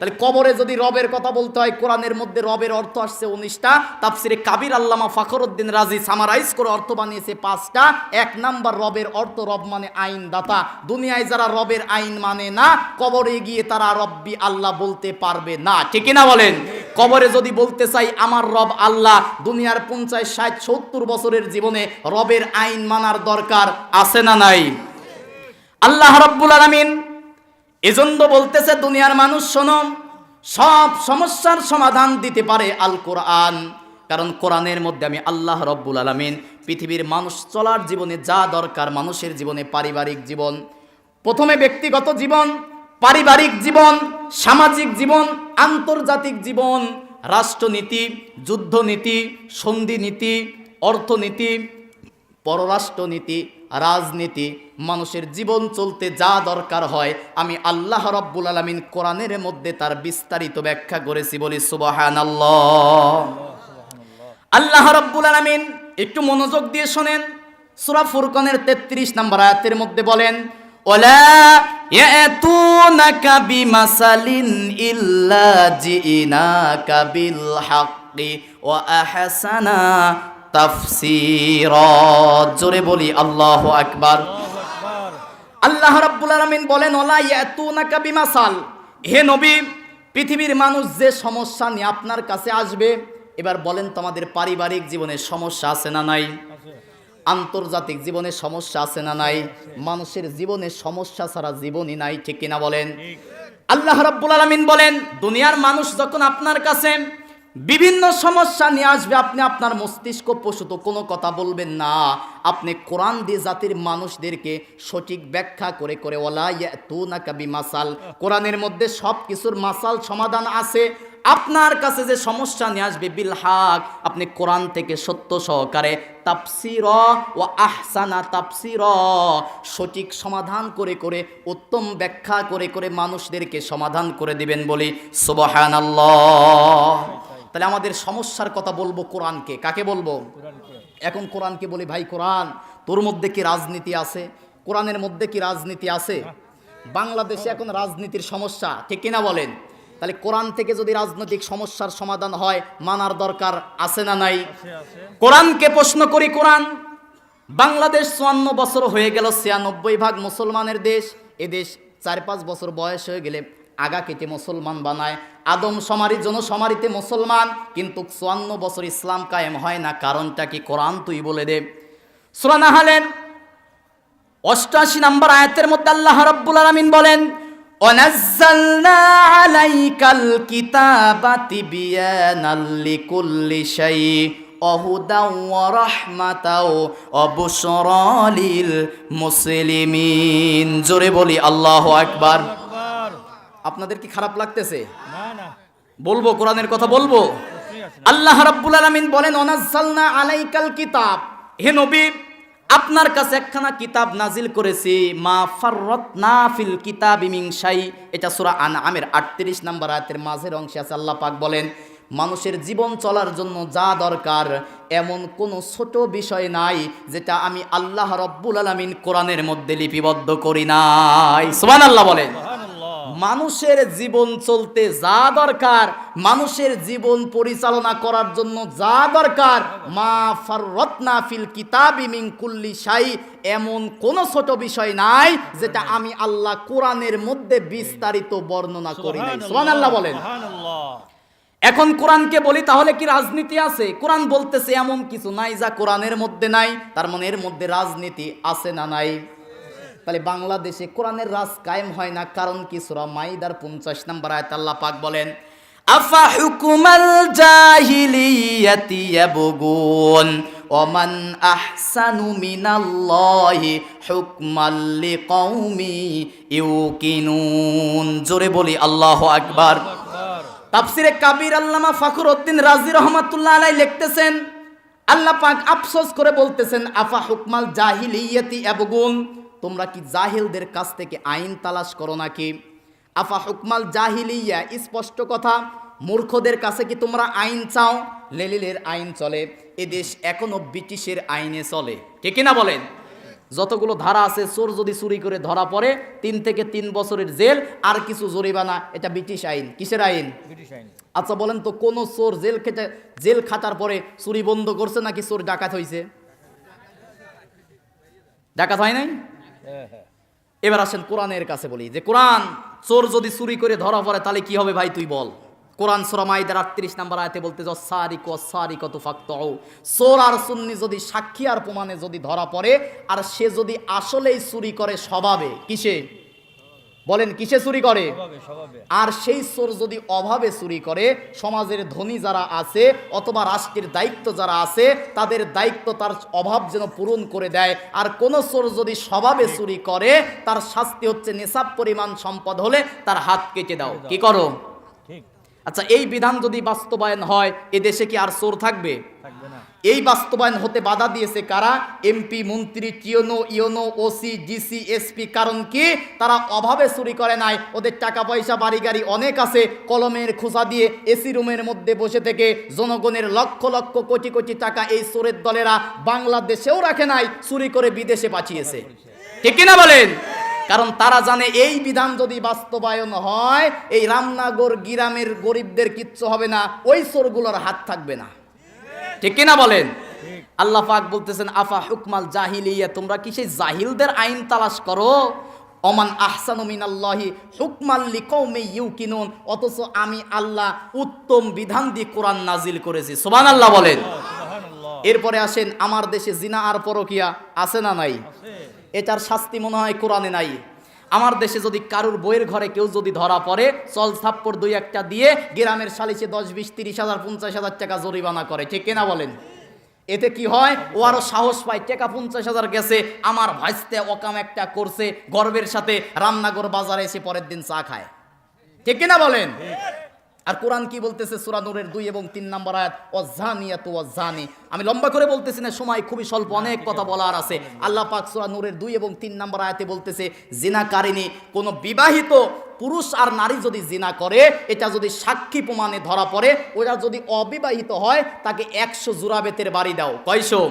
তাহলে কবরে যদি রবের কথা বলতে হয়, কোরআনের মধ্যে রবের অর্থ আসছে 19টা, তাফসিরে কাবির আল্লামা ফখরুদ্দিন রাজি সামারাইজ করে অর্থ বানিয়েছে 5টা। 1 নাম্বার রবের অর্থ, রব মানে আইনদাতা। দুনিয়ায় যারা রবের আইন মানে না, কবরে গিয়ে তারা রব্বি আল্লাহ বলতে পারবে না, ঠিক না বলেন? কবরে যদি বলতে চাই আমার রব আল্লাহ, দুনিয়ার 50, 60, 70 বছরের জীবনে রবের আইন মানার দরকার আছে না নাই? আল্লাহ রাব্বুল আলামিন এজন্য বলতেছে, দুনিয়ার মানুষ শোনো, সব সমস্যার সমাধান দিতে পারে আল কোরআন। কারণ কোরআনের মধ্যে আমি আল্লাহ রব্বুল আলামিন পৃথিবীর মানুষ চলার জীবনে যা দরকার, মানুষের জীবনে পারিবারিক জীবন, প্রথমে ব্যক্তিগত জীবন, পারিবারিক জীবন, সামাজিক জীবন, আন্তর্জাতিক জীবন, রাষ্ট্রনীতি, যুদ্ধনীতি, সন্ধিনীতি, অর্থনীতি, পররাষ্ট্রনীতি, রাজনীতি, মানুষের জীবন চলতে যা দরকার হয় আমি আল্লাহ রব্বুল আলামিন কোরআনের মধ্যে তার বিস্তারিত ব্যাখ্যা করেছি। বলি সুবহানাল্লাহ। আল্লাহ রব্বুল আলামিন একটু মনোযোগ দিয়ে শোনেন, সূরা ফুরকানের 33 নম্বর আয়াতের মধ্যে বলেন, ওয়ালা ইয়াতুনাকা বিমাসালিন ইল্লা জিনাকা বিল হাক্কি ওয়া আহসানা তাফসীরা। জোরে বলি আল্লাহু আকবার। আল্লাহ রাব্বুল আলামিন বলেন, ওয়ালা ইয়াতুনাকা বিমাসাল, হে নবী, পৃথিবীর মানুষ যে সমস্যা নিয়ে আপনার কাছে আসবে, এবার বলেন তোমাদের পারিবারিক জীবনে সমস্যা আছে না নাই? আন্তর্জাতিক জীবনে সমস্যা আছে না নাই? মানুষের জীবনে সমস্যা ছাড়া জীবনই নাই, ঠিক কিনা বলেন? আল্লাহ রাব্বুল আলামিন বলেন, দুনিয়ার মানুষ যখন আপনার কাছে বিভিন্ন সমস্যা নিয়ে আসবে, আপনি আপনার মস্তিষ্ক প্রসূত কোনো কথা বলবেন না, আপনি কোরআন দিয়ে জাতির মানুষদেরকে সঠিক ব্যাখ্যা করে করে ওয়ালা ইয়াতুনাকা বিমাসাল, কোরআনের মধ্যে সব কিছুর মাসাল সমাধান আছে। আপনার কাছে যে সমস্যা নিয়ে আসবে বিল হক, আপনি কোরআন থেকে সত্য সহকারে তাফসীর ওয়া আহসানা তাফসীর, সঠিক সমাধান করে করে, উত্তম ব্যাখ্যা করে করে মানুষদেরকে সমাধান করে দিবেন। বলি সুবহানাল্লাহ। তাহলে আমাদের সমস্যার কথা বলবো কোরআনকে, কাকে বলবো? এখন কোরআনকে বলি, ভাই কোরআন, তোর মধ্যে কি রাজনীতি আছে? কোরআনের মধ্যে কি রাজনীতি আছে? বাংলাদেশে এখন রাজনীতির সমস্যা, ঠিক কিনা বলেন? তাহলে কোরআন থেকে যদি রাজনৈতিক সমস্যার সমাধান হয়, মানার দরকার আছে না নাই? কোরআনকে প্রশ্ন করি, কোরআন, বাংলাদেশ 54 বছর হয়ে গেল, 96% মুসলমানের দেশ। এদেশ 4-5 বছর বয়স হয়ে গেলে আগা কেটে মুসলমান বানায়, আদম সমারি জনসমারিতে মুসলমান, কিন্তু 54 বছর ইসলাম কায়েম হয় না। কারণটা কি? কোরআন তুই বলে দে। সূরা নাহলের 88 নম্বর আয়াতের মধ্যে আল্লাহ রাব্বুল আলামিন বলেন, ওয়ানাজ্জালনা আলাইকাল কিতাবা তিবয়ানাল লিকুল্লি শাই ওয়া হুদাও ওয়া রাহমাতাও ওয়া বুশরা লিল মুসলিমিন। জোরে বলি আল্লাহু আকবার। আপনাদের কি খারাপ লাগতেছে? না না, বলবো, কোরআনের কথা বলবো। আল্লাহ রাব্বুল আলামিন বলেন, ওয়ানাজ্জালনা আলাইকাল কিতাব, হে নবী, আপনার কাছে একখানা কিতাব নাজিল করেছি, মা ফাররাতনা ফিল কিতাবি মিন শাই। এটা সূরা আনআমের 38 নম্বর আয়াতের মাঝের অংশে আছে। আল্লাহ পাক বলেন, মানুষের জীবন চলার জন্য যা দরকার এমন কোনো ছোট বিষয় নাই যেটা আমি আল্লাহ রাব্বুল আলামিন কোরআনের মধ্যে লিপিবদ্ধ করি নাই। সুবহানাল্লাহ বলেন। মানুষের জীবন চলতে যা দরকার, মানুষের জীবন পরিচালনা করার জন্য যা দরকার, মা ফাররাতনা ফিল কিতাবি মিন কুল্লি শাই, এমন কোন ছোট বিষয় নাই যেটা আমি আল্লাহ কোরআনের মধ্যে বিস্তারিত বর্ণনা করি নাই। সুবহানাল্লাহ বলেন। এখন কোরআনকে বলি, তাহলে কি রাজনীতি আছে? কোরআন বলতেছে এমন কিছু নাই যা কোরআনের মধ্যে নাই। তার মানে এর মধ্যে রাজনীতি আছে না নাই? তাহলে বাংলাদেশে কোরআনের রাজ কায়েম হয় না, কারণ কি? সূরা মাইদার 50 নম্বর আয়াতে আল্লাহ পাক বলেন, আফা হুকুমাল জাহিলিয়াতি ইয়াবগুন ওয়া মান আহসানু মিনাল্লাহি হুকমান লিকাউমি ইউকিনুন। জোরে বলি আল্লাহু আকবার। তাফসিরে কাবীর আল্লামা ফখরউদ্দীন রাজি রাহমাতুল্লাহ আলাইহি লিখতেছেন, আল্লাহ পাক আফসোস করে বলতেছেন, আফা হুকমাল জাহিলিয়াতি ইয়াবগুন, তোমরা কি জাহিলদের কাছ থেকে আইন তালাশ করো নাকি? আফা হুকমাল জাহিলিয়া, স্পষ্ট কথা, মূর্খদের কাছে কি তোমরা আইন চাও? লেলিলের আইন চলে, এদেশ এখনো ব্রিটিশের আইনে চলে, ঠিক কিনা বলেন? যতগুলো ধারা আছে, চোর যদি চুরি করে ধরা পড়ে 3 থেকে 3 বছরের জেল আর কিছু জরিমানা, এটা ব্রিটিশ আইন। কিসের আইন? ব্রিটিশ আইন। আচ্ছা বলেন তো, কোন চোর জেল খাটার পরে চুরি বন্ধ করছে নাকি চোর ডাকাত হয়েছে? ডাকাত হয় নাই। এবার আসেন কোরআনের কাছে বলি, যে কোরআন, চোর যদি চুরি করে ধরা পড়ে তাহলে কি হবে ভাই তুই বল? কোরআন সূরা মাইদার 38 নম্বর আয়াতে বলতেছে, সারিকু ওয়াস-সারিকাতু ফাকতাউ, চোর আর সুন্নি যদি সাক্ষী আর প্রমাণে যদি ধরা পড়ে, আর সে যদি আসলেই চুরি করে স্বভাবে, কিসে বলেন কিসে চুরি করে? স্বভাবে। আর সেই চোর যদি অভাবে চুরি করে, সমাজের ধনী যারা আছে অথবা রাষ্ট্রের দায়িত্ব যারা আছে তাদের দায়িত্ব তার অভাব যেন পূরণ করে দেয়। আর কোন চোর যদি স্বভাবে চুরি করে, তার শাস্তি হচ্ছে নিসাব পরিমাণ সম্পদ হলে তার হাত কেটে দাও। কি করো? ঠিক। আচ্ছা, এই বিধান যদি বাস্তবায়ন হয়, এ দেশে কি আর চোর থাকবে? থাকবে না। এই বাস্তবায়ন হতে বাধা দিয়েছে কারা? এমপি, মন্ত্রী, টিওনো, ইওনো, ওসি, ডিসি, এসপি। কারণ কি? তারা অভাবে চুরি করে নাই, ওদের টাকা পয়সা বাড়ি গাড়ি অনেক আছে। কলমের খোঁচা দিয়ে এসি রুমের মধ্যে বসে থেকে জনগণের লক্ষ লক্ষ কোটি কোটি টাকা এই চোরের দলেরা বাংলাদেশেও রাখে নাই, চুরি করে বিদেশে পাঠিয়েছে। ঠিক কিনা বলেন? কারণ তারা জানে এই বিধান যদি বাস্তবায়ন হয়, এই রামনগর গ্রামের গরিবদের কিচ্ছু হবে না, ওই চোরগুলোর হাত থাকবে না। ঠিক কিনা বলেন? আল্লাহ পাক বলতেছেন, আফা হুকমাল জাহিলিয়া, তোমরা কি সেই জাহিলদের আইন তালাশ করো? ওমান আহসানু মিনাল্লাহি হুকমান লিকাউমি ইউকিনুন। অথচ আমি আল্লাহ উত্তম বিধান দিয়ে কোরআন নাজিল করেছি। সুবহানাল্লাহ বলেন। সুবহানাল্লাহ। এরপরে আসেন, আমার দেশে জিনা আর পরকিয়া আছে না নাই? আছে। এটার শাস্তি মনে হয় কোরআনে নাই। আমার দেশে যদি কারুর বইয়ের ঘরে কেউ যদি ধরা পড়ে, চল থাপ্পড় দুই একটা দিয়ে গ্রামের সালিশে 10, 20, 30 হাজার 50 হাজার টাকা জরিমানা করে। ঠিক কিনা বলেন? এতে কি হয়? ও আরো সাহস পায়, টাকা 50 হাজার গেছে, আমার ভাইস্তে অকাম একটা করছে, গর্বের সাথে রামনগর বাজারে এসে পরের দিন চা খায়। ঠিক কিনা বলেন? আর কোরআন কি বলতেছে? সূরা নূরের 2 এবং 3 নম্বর আয়াত, ওয়াজানিয়াতু ওয়াজানি। আমি লম্বা করে বলতেছি না, সময় খুবই স্বল্প, অনেক কথা বলার আছে। আল্লাহ পাক সূরা নূরের 2 এবং 3 নম্বর আয়াতে বলতেছে, জিনাকারিনী কোন বিবাহিত পুরুষ আর নারী যদি জিনা করে, এটা যদি সাক্ষী প্রমাণে ধরা পড়ে, ওরা যদি অবিবাহিত হয় তাকে 100 জোড়া বেতের বাড়ি দাও। কয়শো?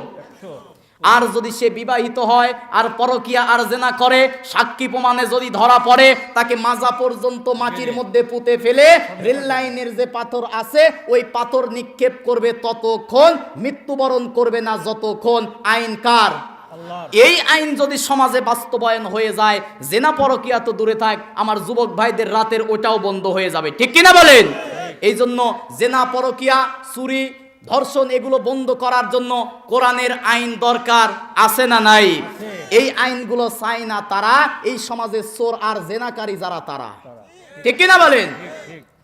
100। আর যদি সে বিবাহিত হয় আর পরকিয়া আর জেনা করে, সাক্ষী প্রমাণে যদি ধরা পড়ে, তাকে মাজা পর্যন্ত মাটির মধ্যে পুঁতে ফেলে রেল লাইনের যে পাথর আছে ওই পাথর নিক্ষেপ করবে, ততক্ষণ মৃত্যুবরণ করবে না যতক্ষণ। আইন কার? আল্লাহ। এই আইন যদি সমাজে বাস্তবায়ন হয়ে যায়, জেনা পরকিয়া তো দূরে থাক, আমার যুবক ভাইদের রাতের ওটাও বন্ধ হয়ে যাবে। ঠিক কিনা বলেন? এই জন্য জেনা পরকিয়া, চুরি, ধর্ষণ এগুলো বন্ধ করার জন্য কোরআনের আইন দরকার আছে না নাই? এই আইনগুলো চাই না তারা, এই সমাজে চোর আর জেনাকারী যারা তারা। ঠিক কিনা বলেন?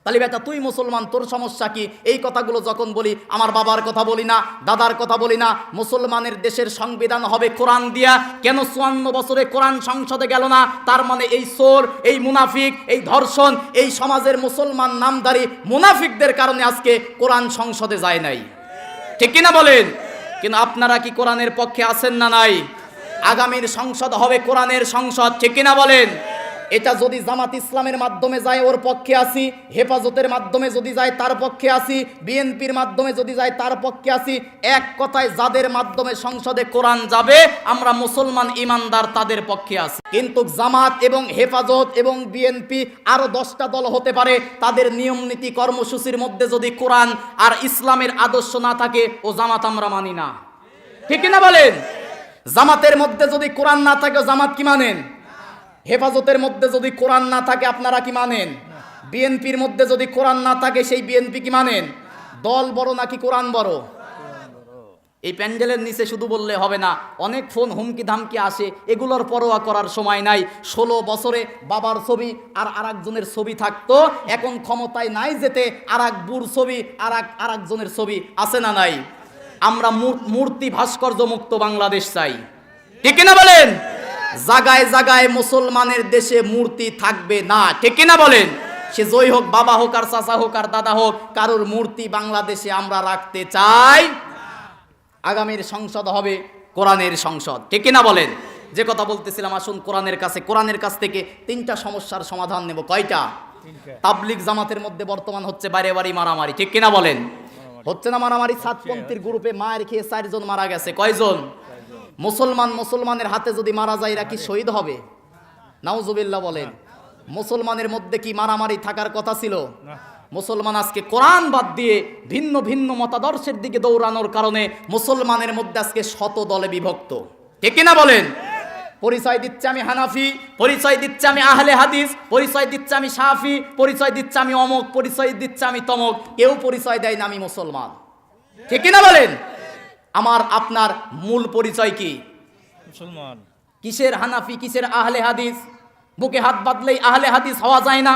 তাহলে বেটা তুই মুসলমান, তোর সমস্যা কি? এই কথাগুলো যখন বলি, আমার বাবার কথা বলি না, দাদার কথা বলি না। মুসলমানের দেশের সংবিধান হবে কোরআন দিয়া। কেন 54 বছরে কোরআন সংসদে গেল না? তার মানে এই চোর, এই মুনাফিক, এই ধর্ষণ, এই সমাজের মুসলমান নামধারী মুনাফিকদের কারণে আজকে কোরআন সংসদে যায় নাই। ঠিক কিনা বলেন? কিন্তু আপনারা কি কোরআনের পক্ষে আছেন না নাই? আগামীর সংসদ হবে কোরআনের সংসদ। ঠিক কিনা বলেন? এটা যদি জামাত ইসলামের মাধ্যমে যায় ওর পক্ষে আছি, হেফাজতের মাধ্যমে যদি যায় তার পক্ষে আছি, বিএনপির মাধ্যমে যদি যায় তার পক্ষে আছি। এক কথায় যাদের মাধ্যমে সংসদে কোরআন যাবে, আমরা মুসলমান ইমানদার তাদের পক্ষে আছি। কিন্তু জামাত এবং হেফাজত এবং বিএনপি আরো 10টা দল হতে পারে, তাদের নিয়ম নীতি কর্মসূচির মধ্যে যদি কোরআন আর ইসলামের আদর্শ না থাকে, ও জামাত আমরা মানি না। ঠিক কিনা বলেন? জামাতের মধ্যে যদি কোরআন না থাকে, জামাত কি মানেন? হেফাজতের মধ্যে যদি কোরআন না থাকে, আপনারা কি মানেন? বিএনপির মধ্যে যদি কোরআন না থাকে, সেই বিএনপি কি মানেন? দল বড় নাকি কোরআন বড়? এই প্যান্ডেলের নিচে শুধু বললে হবে না, অনেক ফোন হুমকি ধামকি আসে, এগুলোর পরোয়া করার সময় নাই। 16 বছরে বাবার ছবি আর আরেকজনের ছবি থাকতো, এখন ক্ষমতায় নাই যেতে আরেক বুর ছবি আর একজনের ছবি আছে না নাই? আমরা মূর্তি ভাস্কর্য মুক্ত বাংলাদেশ চাই। ঠিক না বলেন? জায়গায় জায়গায় মুসলমানের দেশে মূর্তি থাকবে না। ঠিক না বলেন? সে জয় হোক, বাবা হোক আর চাচা হোক আর দাদা হোক, কারোর মূর্তি বাংলাদেশে আমরা রাখতে চাই। আগামীর সংসদ হবে কোরআনের সংসদ। ঠিক না বলেন? যে কথা বলতেছিলাম, আসুন কোরআনের কাছে, কোরআনের কাছ থেকে 3টা সমস্যার সমাধান নেব। কয়টা? তাবলিগ জামাতের মধ্যে বর্তমান হচ্ছে বাইরে বাড়ি মারামারি। ঠিক কিনা বলেন? হচ্ছে না মারামারি? সাতপন্থীর গ্রুপে মায়ের খেয়ে 4 জন মারা গেছে। কয়জন? মুসলমানের হাতে যদি মারা যায়, এরা কি শহীদ হবে? নাউজুবিল্লাহ বলেন। মুসলমানের মধ্যে কি মারামারি থাকার কথা ছিল? মুসলমান আজকে কোরআন বাদ দিয়ে ভিন্ন ভিন্ন মতাদর্শের দিকে দৌড়ানোর কারণে মুসলমানের মধ্যে আজকে শত দলে বিভক্ত। ঠিক না বলেন? পরিচয় দিচ্ছে আমি হানাফি, পরিচয় দিচ্ছে আমি আহলে হাদিস, পরিচয় দিচ্ছে আমি শাফি, পরিচয় দিচ্ছে আমি অমক, পরিচয় দিচ্ছে আমি তমক। কেউ পরিচয় দেয় না আমি মুসলমান। ঠিক না বলেন? আমার আপনার মূল পরিচয় কি? মুসলমান। কিসের হানাফি, কিসের আহলে হাদিস? বুকে হাত বাঁধলেই আহলে হাদিস হওয়া যায় না,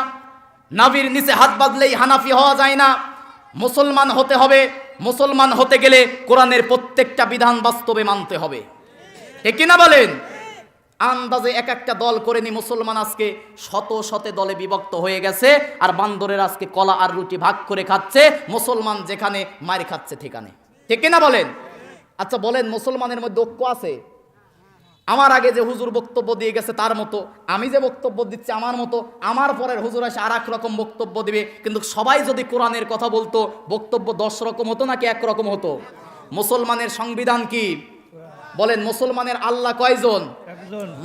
নাভির নিচে হাত বাঁধলেই হানাফি হওয়া যায় না। মুসলমান হতে হবে, মুসলমান হতে গেলে কোরআনের প্রত্যেকটা বিধান বাস্তবে মানতে হবে, ঠিক কিনা বলেন? আন্দাজে এক একটা দল করে নি মুসলমান আজকে শত শতে দলে বিভক্ত হয়ে গেছে, আর বান্দরের আজকে কলা আর রুটি ভাগ করে খাচ্ছে, মুসলমান যেখানে মার খাচ্ছে ঠিকানে, ঠিক কিনা বলেন? আচ্ছা বলেন, মুসলমানের মধ্যে ঐক্য আছে? আমার আগে যে হুজুর বক্তব্য দিয়ে গেছে তার মতো, আমি যে বক্তব্য দিচ্ছি আমার মতো, আমার পরের হুজুর এসে আর এক রকম বক্তব্য দিবে, কিন্তু সবাই যদি কোরআনের কথা বলতো বক্তব্য 10 রকম হতো নাকি এক রকম হতো? মুসলমানের সংবিধান কি বলেন? মুসলমানের আল্লাহ কয়জন?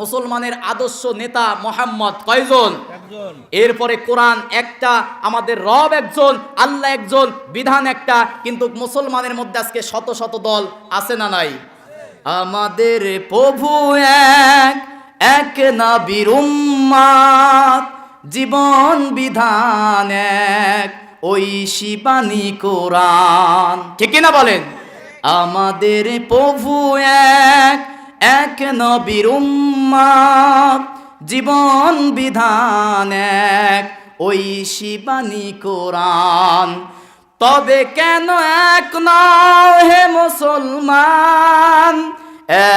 মুসলমানের আদর্শ নেতা মুহাম্মদ কয়জন? এরপরে কোরআন একটা, আমাদের রব একজন, আল্লাহ একজন, বিধান একটা, কিন্তু মুসলমানের মধ্যে আজকে শত শত দল আছে না নাই? আমাদের প্রভু এক, এক নবীর উম্মত, জীবন বিধান এক, ওই শিবানী কোরআন, ঠিক না বলেন? আমাদের প্রভু এক, এক নবীর উম্মত, জীবন বিধান এক, ওই শিবানী কোরআন। তবে কেন এক নও হে মুসলমান,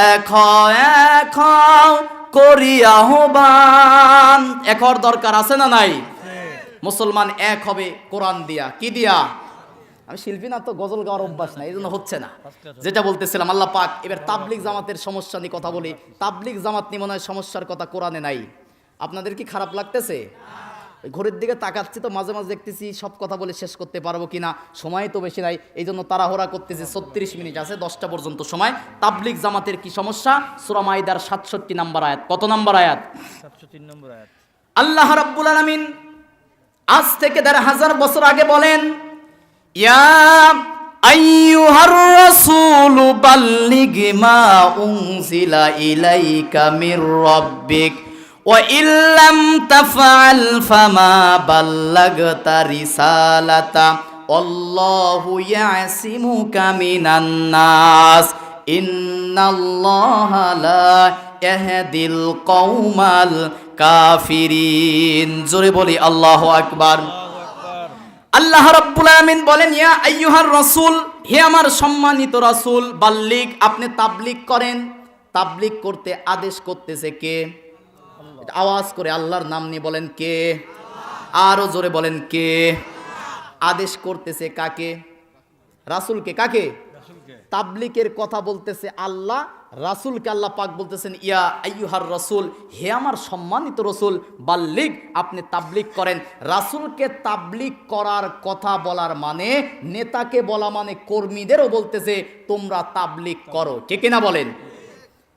এক হও করি আহ্বান। এক হওয়ার দরকার আছে না নাই? মুসলমান এক হবে কোরআন দিয়া, কি দিয়া? আমি শিল্পী না, তো গজল গাওয়ার অভ্যাস নাই, এই জন্য হচ্ছে না। যেটা বলতেছিলাম, আল্লাহ পাক এবার তাবলিগ জামাতের সমস্যা নিয়ে কথা বলি। তাবলিগ জামাত নিয়ে মনে হয় সমস্যার কথা কোরআনে নাই। আপনাদের কি খারাপ লাগতেছে? ঘড়ির দিকে তাকাচ্ছি তো মাঝে মাঝে দেখতেছি সব কথা বলে শেষ করতে পারবো কিনা, সময় তো বেশি নাই, এই জন্য তাড়াহুড়া করতেছি। 36 মিনিট আছে, 10টা পর্যন্ত সময়। তাবলিগ জামাতের কি সমস্যা? সূরা মাইদার 67 নম্বর আয়াত। কত নম্বর আয়াত? 67 নম্বর আয়াত। আল্লাহ রাব্বুল আলামিন আজ থেকে 1500 বছর আগে বলেন, ইয়া আইয়ুহার রাসূলু বাল্লিগ মা উনজিলা ইলাইকা মির রাব্বিক ওয়া ইল্লাম তাফআল ফামা বাল্লাগতা রিসালাতা আল্লাহু ইয়াসিমুকা মিনান নাস ইন্নাল্লাহা লা ইয়াহদিল কওমাল কাফিরিন। জোরে বলি আল্লাহু আকবার। আল্লাহ রাব্বুল আলামিন বলেন, ইয়া আইয়ুহার রাসূল, হে আমার সম্মানিত রাসূল, বাল্লিগ, আপনি তাবলিগ করেন। তাবলিগ করতে আদেশ করতেছে কে? আওয়াজ করে আল্লাহর নাম নিয়ে বলেন, কে? আরো জোরে বলেন, কে? আদেশ করতেছে কাকে? রাসূলকে। কাকে? তাবলিগের কথা বলতেছে আল্লাহ, রাসূলকে আল্লাহ পাক বলতেছেন, ইয়া আইয়ুহার রাসূল, হে আমার সম্মানিত রাসূল, বাল্লিগ, আপনি তাবলিগ করেন। রাসূলকে তাবলিগ করার কথা বলার মানে, নেতাকে বলা মানে কর্মীদেরও বলতেছে তোমরা তাবলিগ করো, ঠিক না বলেন?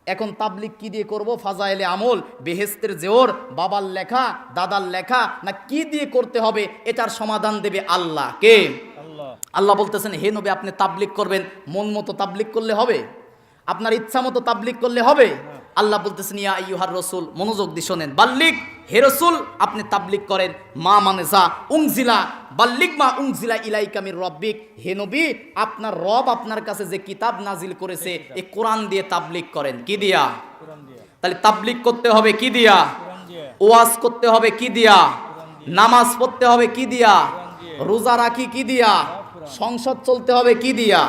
এখন তাবলিগ কি দিয়ে করব? ফাজাইলে আমল, বেহেশতের জোর, বাবার লেখা, দাদার লেখা, না কি দিয়ে করতে হবে? এটার সমাধান দেবে আল্লাহ। কে? আল্লাহ বলতেছেন, হে নবী, আপনি তাবলিগ করবেন। মন মতো তাবলিগ করলে হবে? আপনার ইচ্ছা মতো তাবলিগ করলে হবে? আল্লাহ বলতেছেন, ইয়া আইয়ুহার রাসূল, মনোযোগ দিয়ে শোনেন, বাল্লিগ, হে রাসূল, আপনি তাবলিগ করেন। মা মানে যা, উনজিলা, বাল্লিগ মা উনজিলা ইলাইকা মির রাব্বিক, হে নবী, আপনার রব আপনার কাছে যে কিতাব নাজিল করেছে এই কোরআন দিয়ে তাবলিগ করেন। কি দিয়া? তাহলে তাবলিগ করতে হবে কি দিয়া? ওয়াজ করতে হবে কি দিয়া? নামাজ পড়তে হবে কি দিয়া? রোজা রাখি কি দিয়া? সংসদ চলতে হবে কি দিয়া?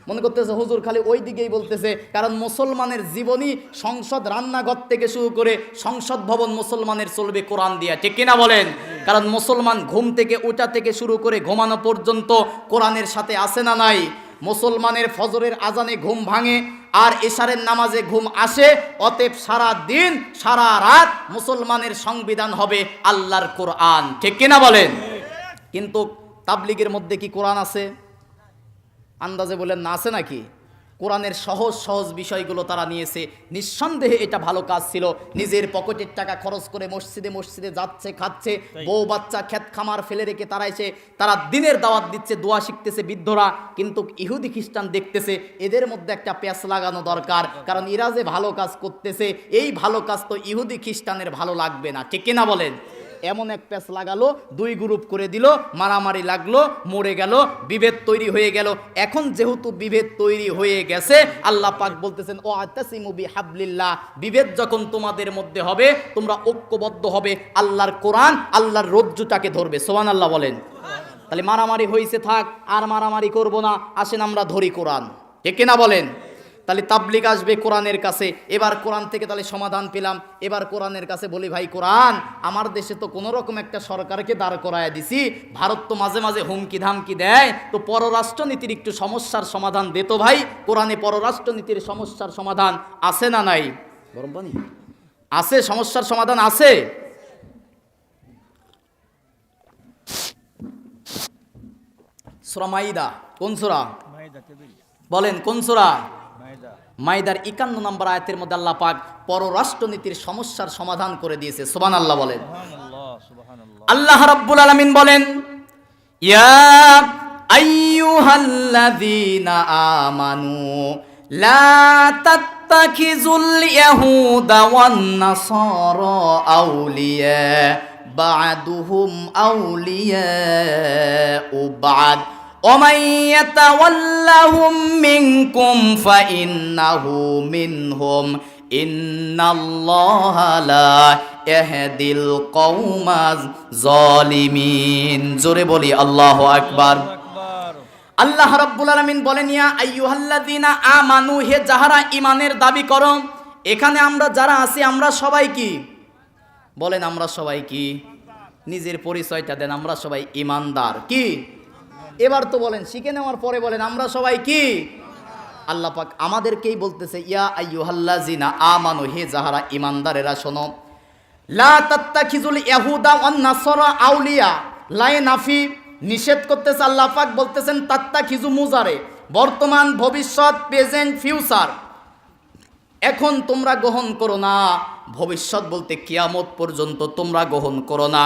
মনে করতেছে হুজুর খালি ওই দিকেই বলতেছে, কারণ মুসলমানের জীবনী, সংসদ, রান্নাঘর থেকে শুরু করে সংসদ ভবন মুসলমানের চলবে কোরআন দিয়া, ঠিক কিনা বলেন? কারণ মুসলমান ঘুম থেকে ওঠা থেকে শুরু করে ঘুমানো পর্যন্ত কোরআনের সাথে আসে না নাই? মুসলমানের ফজরের আজানে ঘুম ভাঙে আর এশারের নামাজে ঘুম আসে, অতএব সারা দিন সারা রাত মুসলমানের সংবিধান হবে আল্লাহর কোরআন, ঠিক কিনা বলেন? কিন্তু তাবলিগের মধ্যে কি কোরআন আছে? আন্দাজে বলেন না, আছে নাকি? কোরআনের সহজ সহজ বিষয়গুলো তারা নিয়েছে। নিঃসন্দেহে এটা ভালো কাজ ছিল। নিজের পকেটের টাকা খরচ করে মসজিদে মসজিদে যাচ্ছে, খাচ্ছে, বউ বাচ্চা ক্ষেত খামার ফেলে রেখে তারা এসে তারা দিনের দাওয়াত দিচ্ছে, দোয়া শিখতেছে বৃদ্ধরা। কিন্তু ইহুদি খ্রিস্টান দেখতেছে এদের মধ্যে একটা প্যাঁচ লাগানো দরকার, কারণ এরা যে ভালো কাজ করতেছে এই ভালো কাজ তো ইহুদি খ্রিস্টানের ভালো লাগবে না, ঠিক কিনা বলেন? এমন এক প্যাচ লাগালো, দুই গ্রুপ করে দিল, মারামারি লাগলো, মরে গেল, বিভেদ তৈরি হয়ে গেল। এখন যেহেতু বিভেদ তৈরি হয়ে গেছে, আল্লাহ পাক বলতেছেন ও আতাসিমু বিহাবলিল্লাহ, বিভেদ যখন তোমাদের মধ্যে হবে তোমরা ঐক্যবদ্ধ হবে, আল্লাহর কোরআন আল্লাহর রজ্জুটাকে ধরবে। সুবহানাল্লাহ বলেন। তাহলে মারামারি হয়েছে, থাক, আর মারামারি করব না, আসেন আমরা ধরি কোরআন, ঠিক কিনা বলেন? তাহলে তাবলিগ আসবে কোরআনের কাছে, এবার কোরআন থেকে তাহলে সমাধান পেলাম। এবার কোরআনের কাছে বলি, ভাই কোরআন, আমার দেশে তো কোনো রকম একটা সরকারকে দাঁড় করায় দিছি, ভারত তো মাঝে মাঝে হুমকি ধামকি দেয়, তো পররাষ্ট্রনীতির একটু সমস্যার সমাধান দে তো ভাই। কোরআনে পররাষ্ট্রনীতির সমস্যার সমাধান আছে না নাই? গরম পানি আছে, সমস্যার সমাধান আছে। সূরা মাইদা, কোন সূরা বলেন, কোন সূরা? মাইদার 51 নম্বর আয়াতের মধ্যে আল্লাহ পাক পররাষ্ট্রনীতির সমস্যার সমাধান করে দিয়েছে। সুবহানাল্লাহ বলেন। আল্লাহ রাব্বুল আলামিন বলেন, ইয়া আইয়ুহাল্লাযীনা আমানু লা তাত্তাখিজুল ইয়াহুদা ওয়ান নাসারা আউলিয়া বা'দুহুম আউলিয়াউ বা'দ ومن يتولهم منكم فإنه منهم إن الله لا يهدي القوم الظالمين। জোরে বলি আল্লাহু আকবার। আল্লাহ রাব্বুল আলামিন বলেন, ইয়া আইয়ুহাল্লাযীনা আমানু, হে যাহারা ঈমানের দাবি করো। এখানে আমরা যারা আছি আমরা সবাই কি বলেন? আমরা সবাই কি? নিজের পরিচয়টা দেন, আমরা সবাই ঈমানদার। কি? এবার তো বলেন, শিখে নেওয়ার পরে বলেন আমরা সবাই কি? আল্লাহ পাক আমাদেরকেই বলতেছে, ইয়া আইয়ুহাল্লাযিনা আমানু, হে যাহারা ঈমানদারেরা শোনো। লা তাত্তাখিজুল ইয়াহুদা ওয়ান নাসারা আউলিয়া, লাই নাফি নিষেধ করতেছে আল্লাহ পাক, বলতেছেন তাত্তাখিজু মুজারে, বর্তমান, ভবিষ্যৎ, প্রেজেন্ট, ফিউচার। এখন তোমরা গ্রহণ করো না, ভবিষ্যৎ বলতে কিয়ামত পর্যন্ত তোমরা গ্রহণ করো না।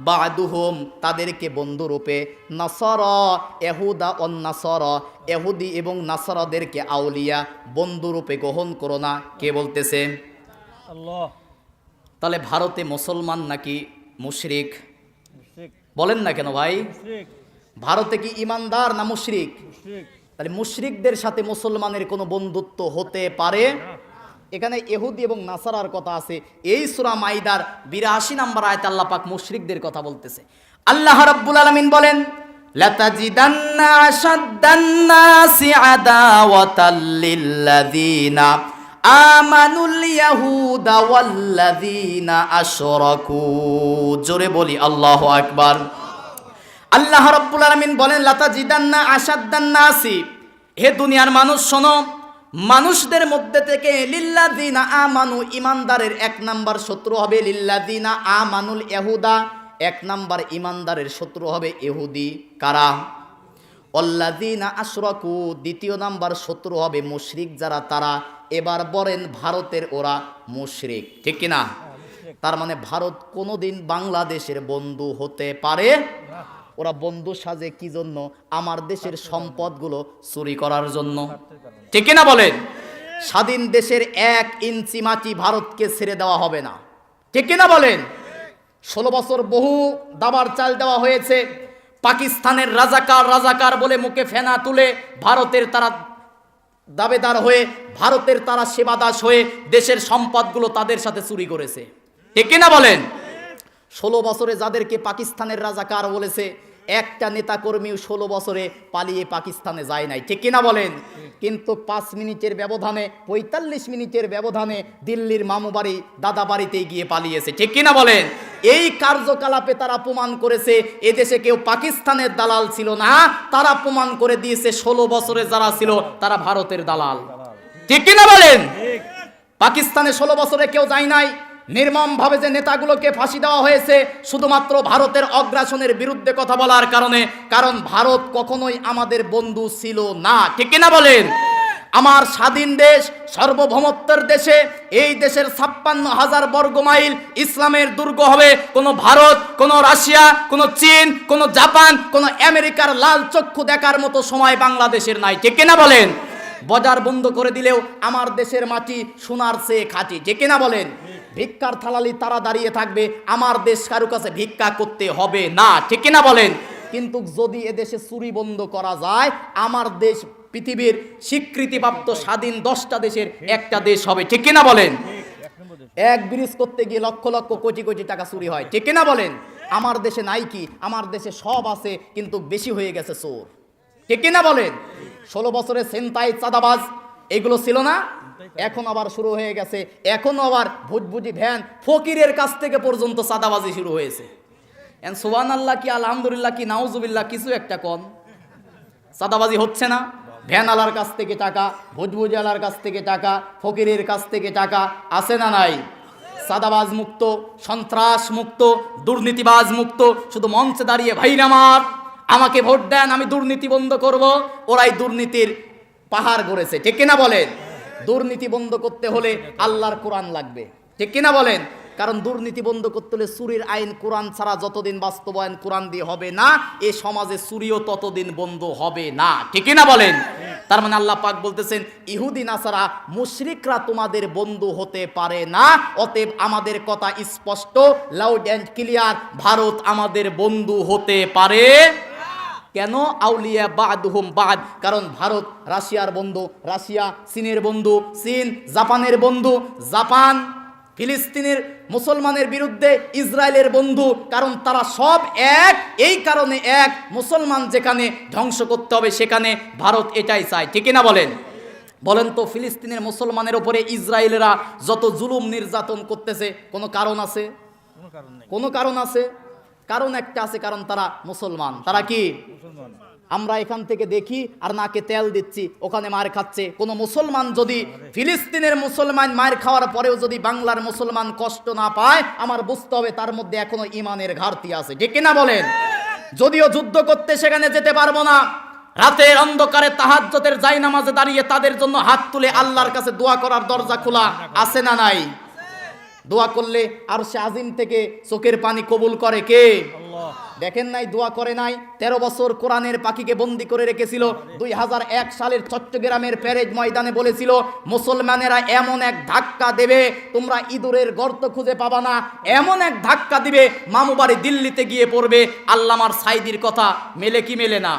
বা'দুহুম, তাদেরকে বন্ধুরূপে, নাসারা, ইহুদা ও নাসারা, ইহুদি এবং নাসারাদেরকে আউলিয়া, বন্ধুরূপে গ্রহণ করো না। কে বলতেছে? আল্লাহ। তাহলে ভারতে মুসলমান নাকি মুশরিক? বলেন না কেন ভাই? ভারতে কি ইমানদার না মুশরিক? তাহলে মুশরিকদের সাথে মুসলমানের কোনো বন্ধুত্ব হতে পারে? এখানে ইহুদি এবং নাসারার কথা আছে। এই সূরা মাইদার 82 নম্বর আয়াতে আল্লাহ পাক মুশরিকদের কথা বলতেছে। আল্লাহ রাব্বুল আলামিন বলেন, লাতাজিদান্না আশাদ্দান নাসি আদাওয়াতাল লিল্লাযিনা আমানুল ইয়াহুদা ওয়াল্লাযিনা আশরাকু। জোরে বলি আল্লাহু আকবার। আল্লাহ রাব্বুল আলামিন বলেন, লাতাজিদান্না আশাদ্দান নাসি, হে দুনিয়ার মানুষ শোনো, মানুষদের মধ্যে থেকে লিল্লাযিনা আমানু, ইমানদারের 1 নাম্বার শত্রু হবে লিল্লাযিনা আমানুল ইহুদা, 1 নাম্বার ইমানদারের শত্রু হবে ইহুদি। কারা? ওয়াল্লাযিনা আশরাকু, 2 নাম্বার শত্রু হবে মুশরিক যারা, তারা। এবার বলেন ভারতের ওরা মুশরিক, ঠিক কি না? তার মানে ভারত কোনোদিন বাংলাদেশের বন্ধু হতে পারে না। ওরা বন্ধু সাজে কি জন্য? আমার দেশের সম্পদগুলো চুরি করার জন্য, ঠিক না বলেন? স্বাধীন দেশের 1 ইঞ্চি মাটি ভারতকে ছেড়ে দেওয়া হবে না, ঠিক না বলেন? 16 বছর বহু দাবার চাল দেওয়া হয়েছে। পাকিস্তানের রাজাকার রাজাকার বলে মুখে ফেনা তুলে ভারতের তারা দাবেদার হয়ে, ভারতের তারা সেবাদাস হয়ে দেশের সম্পদগুলো তাদের সাথে চুরি করেছে, ঠিক না বলেন? 16 বছরে যাদেরকে পাকিস্তানের রাজাকার বলেছে, একটা নেতা কর্মীও 16 বছরে পালিয়ে পাকিস্তানে যায় নাই, ঠিক কিনা বলেন? কিন্তু 5 মিনিটের ব্যবধানে, 45 মিনিটের ব্যবধানে দিল্লির মামু বাড়ি, দাদা বাড়িতেই গিয়ে পালিয়েছে, ঠিক কিনা বলেন? এই কার্যকলাপে তারা প্রমাণ করেছে এদেশে কেউ পাকিস্তানের দালাল ছিল না, তারা প্রমাণ করে দিয়েছে 16 বছরে যারা ছিল তারা ভারতের দালাল, ঠিক কিনা বলেন? পাকিস্তানে 16 বছরে কেউ যায় নাই। নির্মমভাবে যে নেতাগুলোকে ফাঁসি দেওয়া হয়েছে শুধুমাত্র ভারতের অগ্রাসনের বিরুদ্ধে কথা বলার কারণে, কারণ ভারত কখনোই আমাদের বন্ধু ছিল না, ঠিক কিনা বলেন? আমার স্বাধীন দেশ, সার্বভৌমত্বের দেশে, এই দেশের 56,000 বর্গ মাইল ইসলামের দুর্গ হবে কোনো ভারত, কোনো রাশিয়া, কোনো চীন, কোনো জাপান, কোনো আমেরিকার লাল চক্ষু দেখার মতো সময় বাংলাদেশের নাই, ঠিক কিনা বলেন? বাজার বন্ধ করে দিলেও আমার দেশের মাটি সোনার চেয়ে খাঁটি, ঠিক কিনা বলেন? ভিক্ষার থালালি তারা দাঁড়িয়ে থাকবে, আমার দেশ কারো কাছে ভিক্ষা করতে হবে না, ঠিক কিনা বলেন? কিন্তু যদি এদেশে চুরি বন্ধ করা যায়, আমার দেশ পৃথিবীর স্বীকৃতিপ্রাপ্ত স্বাধীন 10টা দেশের একটা দেশ হবে, ঠিক কিনা বলেন? এক ব্রিজ করতে গিয়ে লক্ষ লক্ষ কোটি কোটি টাকা চুরি হয়, ঠিক কিনা বলেন? আমার দেশে নাই কি? আমার দেশে সব আছে, কিন্তু বেশি হয়ে গেছে চোর, ঠিক কিনা বলেন? 16 বছরের ছিনতাই, চাঁদাবাজ এগুলো ছিল না, এখন আবার শুরু হয়ে গেছে। এখন আবার ভুটভুটি ভ্যান, ফকিরের কাছ থেকে পর্যন্ত চাঁদাবাজি শুরু হয়েছে। সুবহানাল্লাহ কি আলহামদুলিল্লাহ কি নাউজুবিল্লাহ কিছু একটা কম। চাঁদাবাজি হচ্ছে না, ভ্যান আলার কাছ থেকে টাকা, ভুটভুটি আলার কাছ থেকে টাকা, ফকিরের কাছ থেকে টাকা, আছে না নাই? চাঁদাবাজ মুক্ত, সন্ত্রাস মুক্ত, দুর্নীতিবাজ মুক্ত। শুধু মঞ্চে দাঁড়িয়ে ভাইরা আমার আমাকে ভোট দেন, আমি দুর্নীতি বন্ধ করব, ওরাই দুর্নীতির পাহাড় গড়েছে, ঠিক কিনা বলেন? দুর্নীতি বন্ধ করতে হলে আল্লাহর কোরআন লাগবে, ঠিক কিনা বলেন? কারণ দুর্নীতি বন্ধ করতে হলে চুরির আইন কোরআন ছাড়া যতদিন বাস্তবায়ন কোরআন দিয়ে হবে না, এ সমাজে চুরিও ততদিন বন্ধ হবে না, ঠিক কিনা বলেন? তার মানে আল্লাহ পাক বলতেছেন, ইহুদি নাসারা মুশরিকরা তোমাদের বন্ধু হতে পারে না। অতএব আমাদের কথা স্পষ্ট, লাউড অ্যান্ড ক্লিয়ার, ভারত আমাদের বন্ধু হতে পারে। কেন? আউলিয়া বাদহুম বাদ, কারণ ভারত রাশিয়ার বন্ধু, রাশিয়া চীনের বন্ধু, চীন জাপানের বন্ধু, জাপান ফিলিস্তিনের মুসলমানের বিরুদ্ধে ইসরায়েলের বন্ধু, কারণ তারা সব এক। এই কারণে এক, মুসলমান যেখানে ধ্বংস করতে হবে সেখানে ভারত এটাই চায়, ঠিক না বলেন? বলেন তো, ফিলিস্তিনের মুসলমানের উপরে ইসরায়েলেরা যত জুলুম নির্যাতন করতেছে, কোনো কারণ আছে? কোনো কারণ আছে? কারণ একটা আছে, কারণ তারা মুসলমান। তারা কি? আমরা এখান থেকে দেখি আর নাকে তেল দিচ্ছি, ওখানে মার খাচ্ছে। কোনো মুসলমান যদি ফিলিস্তিনের মুসলমান মার খাওয়ার পরেও যদি বাংলার মুসলমান কষ্ট না পায়, আমার বুঝতে হবে তার মধ্যে এখনো ইমানের ঘাটতি আছে, ঠিক কিনা বলেন? যদিও যুদ্ধ করতে সেখানে যেতে পারবো না, রাতের অন্ধকারে তাহাজ্জুদের জায়নামাজে দাঁড়িয়ে তাদের জন্য হাত তুলে আল্লাহর কাছে দোয়া করার দরজা খোলা আছে না নাই? দোয়া করলে আরশে আজিম থেকে চোখের পানি কবুল করে কে? আল্লাহ। দেখেন নাই দোয়া করে নাই? 13 বছর কোরআনের পাখিকে বন্দি করে রেখেছিল। 2001 সালের চট্টগ্রামের প্যারেড ময়দানে বলেছিল, মুসলমানেরা এমন এক ধাক্কা দেবে তোমরা ইঁদুরের গর্ত খুঁজে পাবা না, এমন এক ধাক্কা দিবে মামুবাড়ি দিল্লিতে গিয়ে পড়বে। আল্লামার সাইদির কথা মেলে কি মেলে না?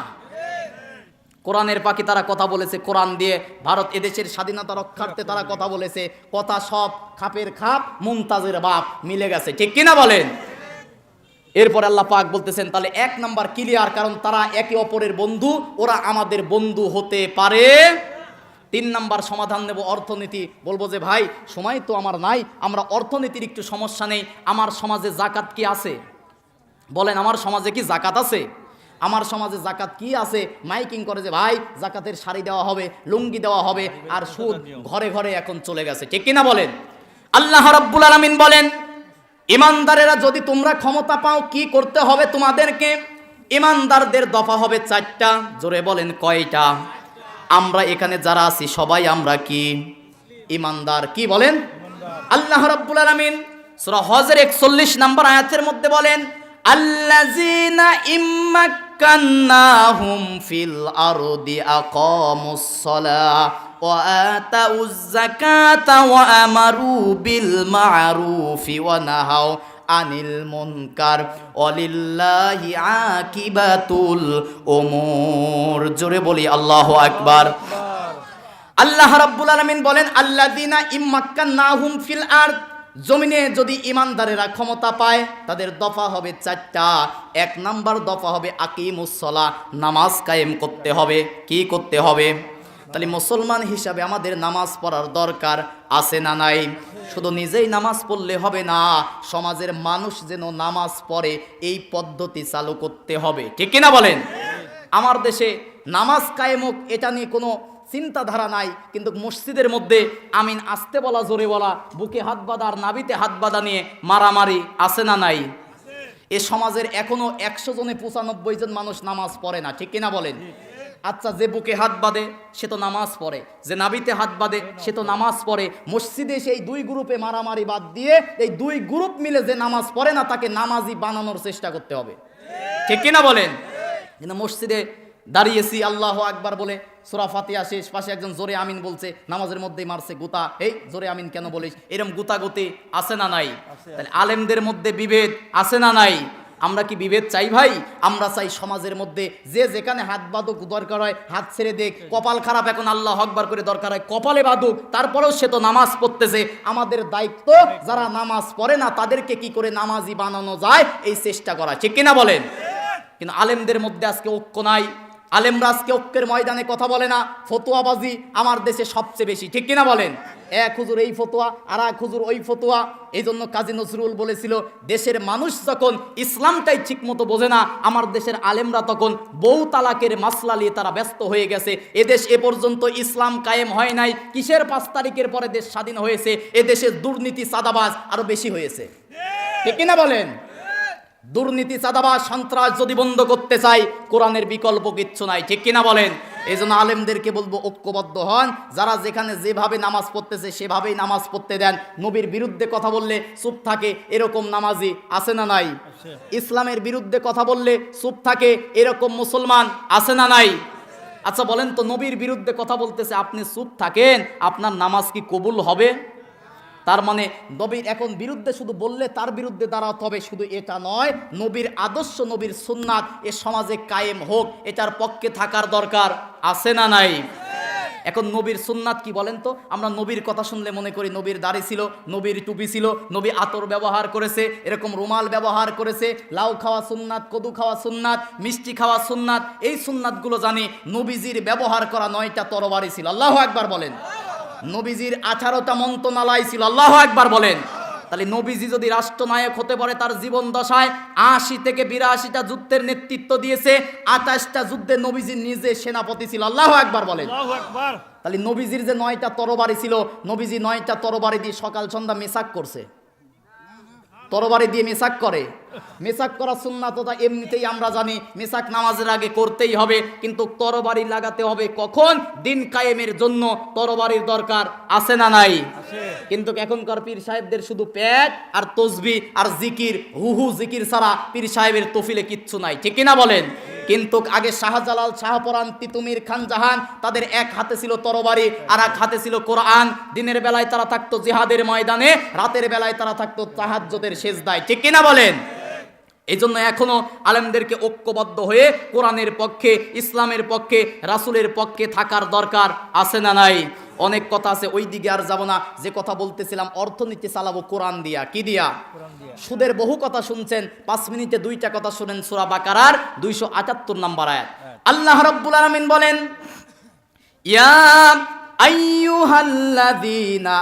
কোরআনের পাখি তারা কথা বলেছে, কোরআন দিয়ে ভারত এদেশের স্বাধীনতা রক্ষার্থে তারা কথা বলেছে। কথা সব খাপের খাপ, মুমতাজের বাপ মিলে গেছে, ঠিক কিনা বলেন? এরপর আল্লাহ পাক বলতেছেন, তাহলে 1 নাম্বার ক্লিয়ার, কারণ তারা একে অপরের বন্ধু, ওরা আমাদের বন্ধু হতে পারে। 3 নাম্বার সমাধান নেব, অর্থনীতি। বলবো যে ভাই সময় তো আমার নাই, আমরা অর্থনীতির একটু সমস্যা নেই। আমার সমাজে জাকাত কি আছে? বলেন, আমার সমাজে কি জাকাত আছে? আমার সমাজে জাকাত কি আছে? মাইকিং করে যে ভাই জাকাতের শাড়ি দেওয়া হবে, লুঙ্গি দেওয়া হবে, আর সুদ ঘরে ঘরে এখন চলে গেছে, ঠিক কিনা বলেন? আল্লাহ রাব্বুল আলামিন বলেন, ইমানদারেরা যদি তোমরা ক্ষমতা পাও কি করতে হবে তোমাদেরকে? ইমানদারদের দফা হবে 4টা। জোরে বলেন কয়টা? আমরা এখানে যারা আছি সবাই আমরা কি? ইমানদার। কি বলেন? আল্লাহ রাব্বুল আলামিন সূরা হজের 41 নম্বর আয়াতের মধ্যে বলেন, আল্লাযীনা ইম্মাক্কান্নাহুম ফিল আরদি আকামুস সালাহ ওয়া আতাউয যাকাতা ওয়া আমারু বিল মা'রুফি ওয়া নাহাউ আনিল মুনকার ওয়ালিল্লাহি আকিবাতুল উমুর। জোরে বলি আল্লাহু আকবার। আল্লাহ রাব্বুল আলামিন বলেন, আল্লাযীনা ইম্মাক্কান্নাহুম ফিল আরদ, জমিনে যদি ইমানদারেরা ক্ষমতা পায় তাদের দফা হবে 4টা। 1 নাম্বার দফা হবে আকিমুস সালাহ, নামাজ কায়েম করতে হবে। কি করতে হবে? তাহলে মুসলমান হিসাবে আমাদের নামাজ পড়ার দরকার আছে না নাই? শুধু নিজেই নামাজ পড়লে হবে না, সমাজের মানুষ যেন নামাজ পড়ে এই পদ্ধতি চালু করতে হবে, ঠিক কিনা বলেন? আমার দেশে নামাজ কায়েম হোক এটা নিয়ে কোনো চিন্তাধারা নাই, কিন্তু মসজিদের মধ্যে আমিন আসতে বলা, জোরে বলা, বুকে হাত বাঁধা আর নাবিতে হাত বাঁধা নিয়ে মারামারি আছে না নাই? এ সমাজের এখনো 100 জনে 95 জন মানুষ নামাজ পড়ে না, ঠিক কিনা বলেন? আচ্ছা, যে বুকে হাত বাঁধে সে তো নামাজ পড়ে, যে নাবিতে হাত বাঁধে সে তো নামাজ পড়ে। মসজিদে সেই 2 গ্রুপে মারামারি বাদ দিয়ে এই 2 গ্রুপ মিলে যে নামাজ পড়ে না তাকে নামাজি বানানোর চেষ্টা করতে হবে, ঠিক কিনা বলেন? কিন্তু মসজিদে দাঁড়িয়েছি আল্লাহু আকবার বলে, সূরা ফাতিহা শেষ, পাশে একজন জোরে আমিন বলছে, নামাজের মধ্যেই মারছে গুতা, এই জোরে আমিন কেন বলিস, এরকম গুতাগুতি আছে না নাই? তাহলে আলেমদের মধ্যে বিভেদ আছে না নাই? আমরা কি বিভেদ চাই ভাই? আমরা চাই সমাজের মধ্যে যে যেখানে হাত বাঁধুক, দরকার হয় হাত ছেড়ে দেখ, কপাল খারাপ এখন আল্লাহ আকবার করে দরকার হয় কপালে বাঁধুক, তারপরেও সে তো নামাজ পড়তেছে। আমাদের দায়িত্ব যারা নামাজ পড়ে না তাদেরকে কি করে নামাজি বানানো যায় এই চেষ্টা করা, ঠিক কিনা বলেন? কিন্তু আলেমদের মধ্যে আজকে ঐক্য নাই। আলেমরা আজকে ঐক্যের ময়দানে কথা বলে না, ফতোয়াবাজি আমার দেশে সবচেয়ে বেশি, ঠিক কিনা বলেন? এক হুজুর এই ফতোয়া, আর এক হুজুর ওই ফতোয়া। এই জন্য কাজী নজরুল বলেছিল, দেশের মানুষ যখন ইসলামটাই ঠিক মতো বোঝে না, আমার দেশের আলেমরা তখন বউ তালাকের মাসলা নিয়ে তারা ব্যস্ত হয়ে গেছে। এদেশ এ পর্যন্ত ইসলাম কায়েম হয় নাই, কিসের 5 তারিখের পরে দেশ স্বাধীন হয়েছে? এদেশের দুর্নীতি চাঁদাবাজ আরো বেশি হয়েছে, ঠিক কিনা বলেন? দুর্নীতি চাঁদাবাজ সন্ত্রাস যদি বন্ধ করতে চাই, কোরআনের বিকল্প কিচ্ছু নাই, ঠিক কিনা বলেন? এই জন্য আলেমদেরকে বলবো ঐক্যবদ্ধ হন, যারা যেখানে যেভাবে নামাজ পড়তেছে সেভাবেই নামাজ পড়তে দেন। নবীর বিরুদ্ধে কথা বললে চুপ থাকে এরকম নামাজি আছে না নাই? ইসলামের বিরুদ্ধে কথা বললে চুপ থাকে এরকম মুসলমান আছে না নাই? আচ্ছা বলেন তো, নবীর বিরুদ্ধে কথা বলতেছে, আপনি চুপ থাকেন, আপনার নামাজ কি কবুল হবে? তার মানে নবীর এখন বিরুদ্ধে শুধু বললে তার বিরুদ্ধে দাঁড়াতে হবে, শুধু এটা নয়, নবীর আদর্শ, নবীর সুন্নাত এ সমাজে কায়েম হোক, এটার পক্ষে থাকার দরকার আছে না নাই? এখন নবীর সুন্নাত কি বলেন তো? আমরা নবীর কথা শুনলে মনে করি নবীর দাড়ি ছিল, নবীর টুপি ছিল, নবী আতর ব্যবহার করেছে, এরকম রুমাল ব্যবহার করেছে, লাউ খাওয়া সুন্নাত, কদু খাওয়া সুন্নাত, মিষ্টি খাওয়া সুন্নাত, এই সুন্নাতগুলো জানি। নবীজির ব্যবহার করা 9টা তরবারি ছিল, আল্লাহু আকবার বলেন। নবীজির 18টা মন্ত্রণালয় ছিল, আল্লাহু আকবার বলেন। তাহলে নবীজি যদি রাষ্ট্রনায়ক হতে পারে, তার জীবন দশায় 80 থেকে 82টা যুদ্ধের নেতৃত্ব দিয়েছে, 28টা যুদ্ধে নবীজি নিজে সেনাপতি ছিল, আল্লাহু আকবার বলেন। তাহলে নবীজির যে 9টা তরবারি ছিল, নবীজি 9টা তরবারি দিয়ে সকাল সন্ধ্যা মেসাক করছে। তরবারি দিয়ে মেসাক করে, মেসাক করা সুন্নাত তো এমনিতেই আমরা জানি, মেসাক নামাজের আগে করতেই হবে, কিন্তু তরবারি লাগাতে হবে কখন? দিন কায়েমের জন্য তরবারির দরকার আছে না নাই? কিন্তু এখনকার পীর সাহেবদের শুধু পেট আর তসবিহ আর জিকির, হুহু জিকির ছাড়া পীর সাহেবের তফিলে কিচ্ছু নাই, ঠিক কিনা বলেন? কিন্তু আগে শাহজালাল, শাহপরান, তিতুমির, খান জাহান, তাদের এক হাতে ছিল তরবারি আর এক হাতে ছিল কোরআন। দিনের বেলায় তারা থাকতো জিহাদের ময়দানে, রাতের বেলায় তারা থাকতো তাহাজ্জুদের সেজদায়, ঠিক কিনা বলেন? এই জন্য এখনো আলেমদেরকে ঐক্যবদ্ধ হয়ে কোরআনের পক্ষে, ইসলামের পক্ষে, রাসূলের পক্ষে থাকার দরকার আছে না নাই? অনেক কথা আছে, ওই দিকে আর যাব না। যে কথা বলতেছিলাম, অর্থনীতি চালাবো কোরআন দিয়া, কি দিয়া? সুদের বহু কথা শুনছেন, 5 মিনিটে 2টা কথা শুনেন। সূরা বাকারার 278 নম্বর আয়াত, আল্লাহ রাব্বুল আলামিন বলেন, ইয়া আইয়ুহাল্লাযীনা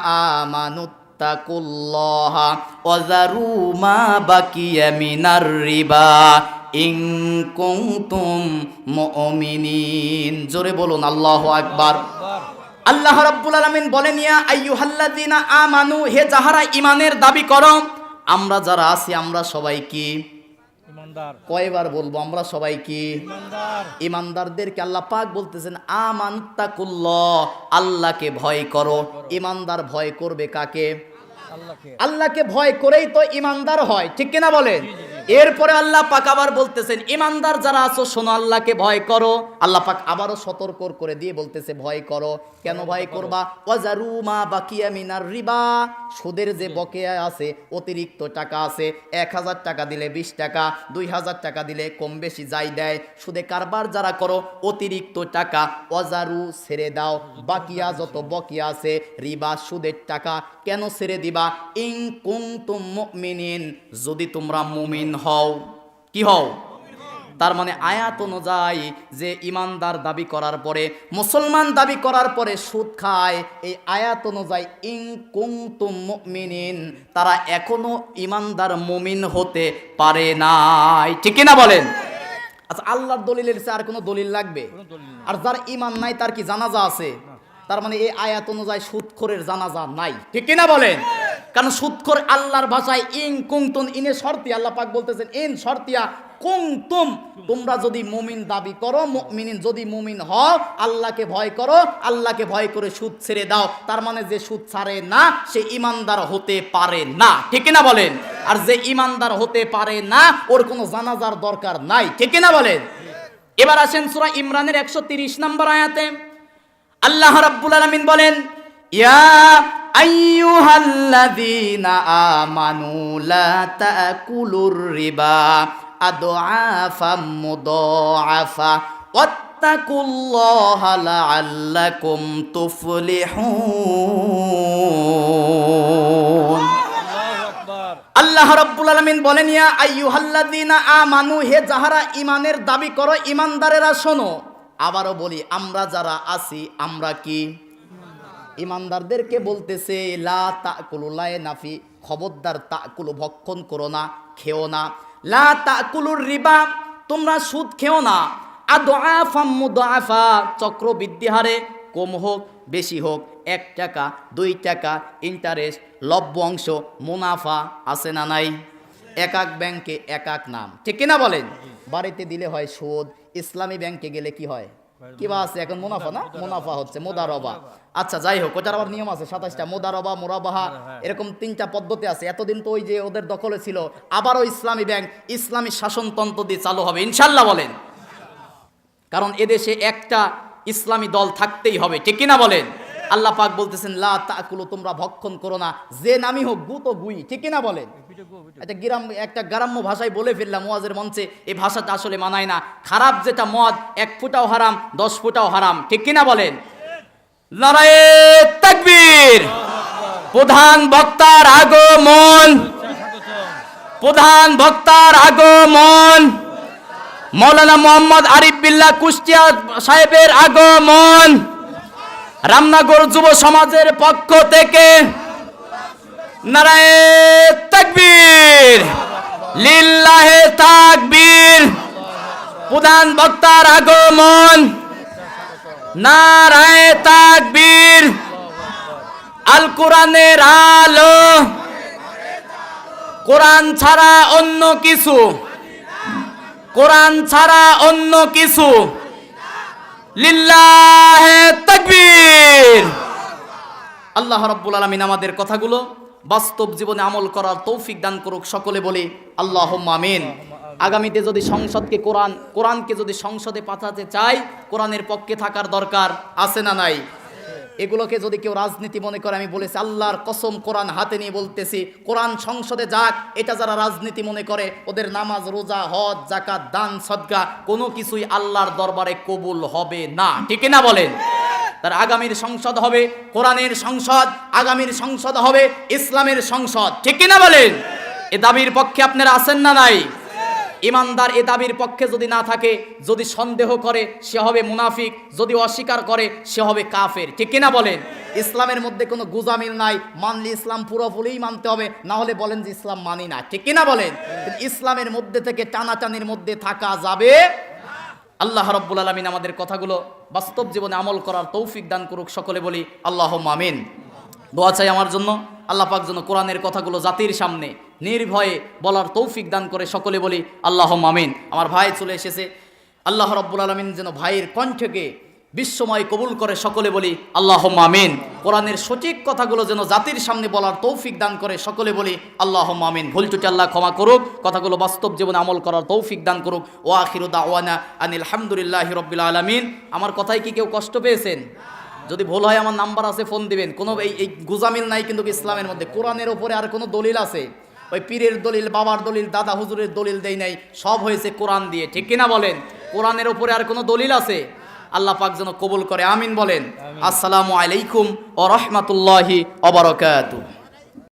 আমানু তাকুল্লাহা ওয়া যারু মা বাকিয়া মিনার রিবা ইন কুনতুম মুমিনিন। জোরে বলুন আল্লাহু আকবার। আল্লাহ রাব্বুল আলামিন বলেন, ইয়া আইয়ুহাল্লাযীনা আমানু, হে যাহারা ঈমানের দাবি করো। আমরা যারা আছি আমরা সবাই কি ঈমানদার? কয়বার বলবো? আমরা সবাই কি ঈমানদার? ঈমানদারদেরকে আল্লাহ পাক বলতেছেন, আমানতাকুল্লাহ, আল্লাহকে ভয় করো। ঈমানদার ভয় করবে কাকে? আল্লাহকে ভয় করেই তো ঈমানদার হয়, ঠিক কিনা বলেন? এরপরে আল্লাহ পাক আবার বলতেছেন, ঈমানদার যারা আছো শোনো, আল্লাহকে ভয় করো। আল্লাহ পাক আবারও সতর্ক করে দিয়ে বলতেছে, ভয় করো। কেন ভয় করবা? ওয়াজারু মা বাকিয়া মিনার রিবা, সুদের যে বকেয়া আছে, অতিরিক্ত টাকা আছে, 1000 টাকা দিলে 20 টাকা, 2000 টাকা দিলে কম বেশি যাই দেয়, সুদে কারবার যারা করো, অতিরিক্ত টাকা ওয়াজারু ছেড়ে দাও, বাকিয়া যত বকেয়া আছে রিবা সুদের টাকা কেন ছেড়ে দিবা? ইন কুনতুম মুমিনিন, যদি তোমরা মুমিন হও। কি হও? তার মানে আয়াত অনুযায়ী যে ইমানদার দাবি করার পরে, মুসলমান দাবি করার পরে সুদ খায়, এই আয়াত অনুযায়ী ইন কুনতুম মুমিনিন, তারা এখনো ইমানদার মুমিন হতে পারে নাই, ঠিক না বলেন? আচ্ছা, আল্লাহর দলিলের চেয়ে আর কোনো দলিল লাগবে? আর যার ঈমান নাই তার কি জানাজা আছে? তার মানে এই আয়াত অনুযায়ী সুদখোরের জানাজা নাই, ঠিক না বলেন? কারণ সুদখোর আল্লাহর ভাষায় ইন কুনতুম, ইনে শর্তি, আল্লাহ পাক বলতেছেন ইন শর্তিয়া কুনতুম, তোমরা যদি মুমিন দাবি করো, মুমিনিন যদি মুমিন হও, আল্লাহকে ভয় করো, আল্লাহকে ভয় করে সুদ ছেড়ে দাও। তার মানে যে সুদ ছাড়ে না সে ঈমানদার হতে পারে না, ঠিক না বলেন? আর যে ঈমানদার হতে পারে না ওর কোনো জানাজার দরকার নাই, ঠিক না বলেন? এবার আসেন সূরা ইমরানের 130 নম্বর আয়াতে, আল্লাহ রাব্বুল আলামিন বলেন, ইয়া আইয়ুহাল্লাযীনা আমানু লা তাকুলুর রিবা আদআফাম মুদাআফা ওয়াত্তাকুল্লাহা লাআল্লাকুম তুফলিহুন। আল্লাহ রাব্বুল আলামিন বলেন, ইয়া আইয়ুহাল্লাযীনা আমানু, হে যাহারা ঈমানের দাবি করো, ঈমানদারেরা শোনো। আবারও বলি, আমরা যারা আছি আমরা কি ঈমানদারদেরকে বলতেছে, লা তাকুলু, লা নাফি, খবরদার, তাকুলু ভক্ষণ করো না, খেও না। লা তাকুলুর রিবা, তোমরা সুদ খেও না। আদআফাম মুদাআফা, চক্রবৃদ্ধি হারে, কম হোক বেশি হোক, 1 টাকা 2 টাকা ইন্টারেস্ট, লভ্য অংশ, মুনাফা আছে না নাই? এক এক ব্যাংকে এক এক নাম, ঠিক কিনা বলেন? বাড়িতে দিলে হয় সুদ, ইসলামী ব্যাংকে গেলে কি হয়? কি বা আছে এখন? মুনাফা না? মুনাফা হচ্ছে মোদারবা। আচ্ছা যাই হোক, ওটার আবার নিয়ম আছে 27টা, মোদারবা, মুরাবাহা, এরকম 3টা পদ্ধতি আছে। এতদিন তো ওই যে ওদের দখলে ছিল, আবারও ইসলামী ব্যাংক ইসলামী শাসনতন্ত্র দিয়ে চালু হবে ইনশাল্লাহ বলেন। কারণ এদেশে একটা ইসলামী দল থাকতেই হবে, ঠিক কিনা বলেন? আল্লাহ পাক বলতেছেন, লা তাকুলু, তোমরা ভক্ষণ করো না, যে নামই হোক, গু তো গুই, ঠিক কিনা বলেন? একটা গ্রাম্য ভাষায় বলে ফেললাম ওয়াজের মঞ্চে, এই ভাষাটা আসলে মানায় না। খারাপ যেটা মদ, 1 ফুটাও হারাম, 10 ফুটাও হারাম, ঠিক কিনা বলেন? নারায়ে তাকবীর। প্রধান বক্তার আগমন, প্রধান বক্তার আগমন, মৌলানা মোহাম্মদ আরিফ বিল্লাহ কুষ্টিয়া সাহেবের আগমন, রামনগর যুব সমাজের পক্ষ থেকে নারায়ে তাকবীর, লিল্লাহে তাকবীর। প্রধান বক্তার আগমন, নারায়ে তাকবীর। আল কোরআনের আলো, কোরআন ছাড়া অন্য কিছু, কোরআন ছাড়া অন্য কিছু, লিল্লাহে তাকবীর। আল্লাহ রাব্বুল আলামিন আমাদের কথাগুলো বাস্তব জীবনে আমল করার তৌফিক দান করুক, সকলে বলি আল্লাহুম্মা আমিন। আগামীতে যদি সংসদকে কোরআনকে যদি সংসদে পাঠাতে চাই, কোরআনের পক্ষে থাকার দরকার আছে না নাই? এগুলোকে যদি কেউ রাজনীতি মনে করে, আমি বলেছি আল্লাহর কসম, কোরআন হাতে নিয়ে বলতেছি, কোরআন সংসদে যাক। এটা যারা রাজনীতি মনে করে, ওদের নামাজ, রোজা, হজ, যাকাত, দান, সদকা কোনো কিছুই আল্লাহর দরবারে কবুল হবে না, ঠিক না বলেন? তার আগামীর সংসদ হবে কোরআনের সংসদ, আগামীর সংসদ হবে ইসলামের সংসদ, ঠিক না বলেন? এ দাবির পক্ষে আপনারা আছেন না নাই? ইমানদার এ দাবির পক্ষে যদি না থাকে, যদি সন্দেহ করে, সে হবে মুনাফিক, যদি অস্বীকার করে সে হবে কাফের, ঠিক কিনা বলেন? ইসলামের মধ্যে কোনো গুজামিল নাই, মানলে ইসলাম পুরোপুরিই মানতে হবে, না হলে বলেন যে ইসলাম মানি না, ঠিক কিনা বলেন? ইসলামের মধ্যে থেকে টানাটানির মধ্যে থাকা যাবে। আল্লাহ রাব্বুল আলামিন আমাদের কথাগুলো বাস্তব জীবনে আমল করার তৌফিক দান করুক, সকলে বলি আল্লাহুম্মা আমিন। দোয়া চাই আমার জন্য, আল্লাহ পাক যেন কোরআনের কথাগুলো জাতির সামনে নির্ভয়ে বলার তৌফিক দান করে, সকলে বলি আল্লাহুম্মা আমিন। আমার ভাই চলে এসেছে, আল্লাহ রাব্বুল আলামিন যেন ভাইয়ের কণ্ঠকে বিশ্বময় কবুল করে, সকলে বলি আল্লাহুম্মা আমিন। কোরআনের সঠিক কথাগুলো যেন জাতির সামনে বলার তৌফিক দান করে, সকলে বলি আল্লাহুম্মা আমিন। ভুল ত্রুটি আল্লাহ ক্ষমা করুক, কথাগুলো বাস্তব জীবনে আমল করার তৌফিক দান করুক। ওয়া আখিরু দাওয়ানা আনিল হামদুলিল্লাহি রাব্বিল আলামিন। আমার কথায় কি কেউ কষ্ট পেয়েছেন? যদি ভুল হয় আমার নাম্বার আছে, ফোন দিবেন। কোনো এই গুজামিল নাই কিন্তু ইসলামের মধ্যে। কোরআনের ওপরে আর কোনো দলিল আছে? ওই পীরের দলিল, বাবার দলিল, দাদা হুজুরের দলিল দেই নাই, সব হয়েছে কোরআন দিয়ে, ঠিক কিনা বলেন? কোরআনের ওপরে আর কোনো দলিল আছে? আল্লাহ পাক যেন কবুল করে, আমিন বলেন। আসসালামু আলাইকুম ওয়া রাহমাতুল্লাহি ওয়া বারাকাতুহু।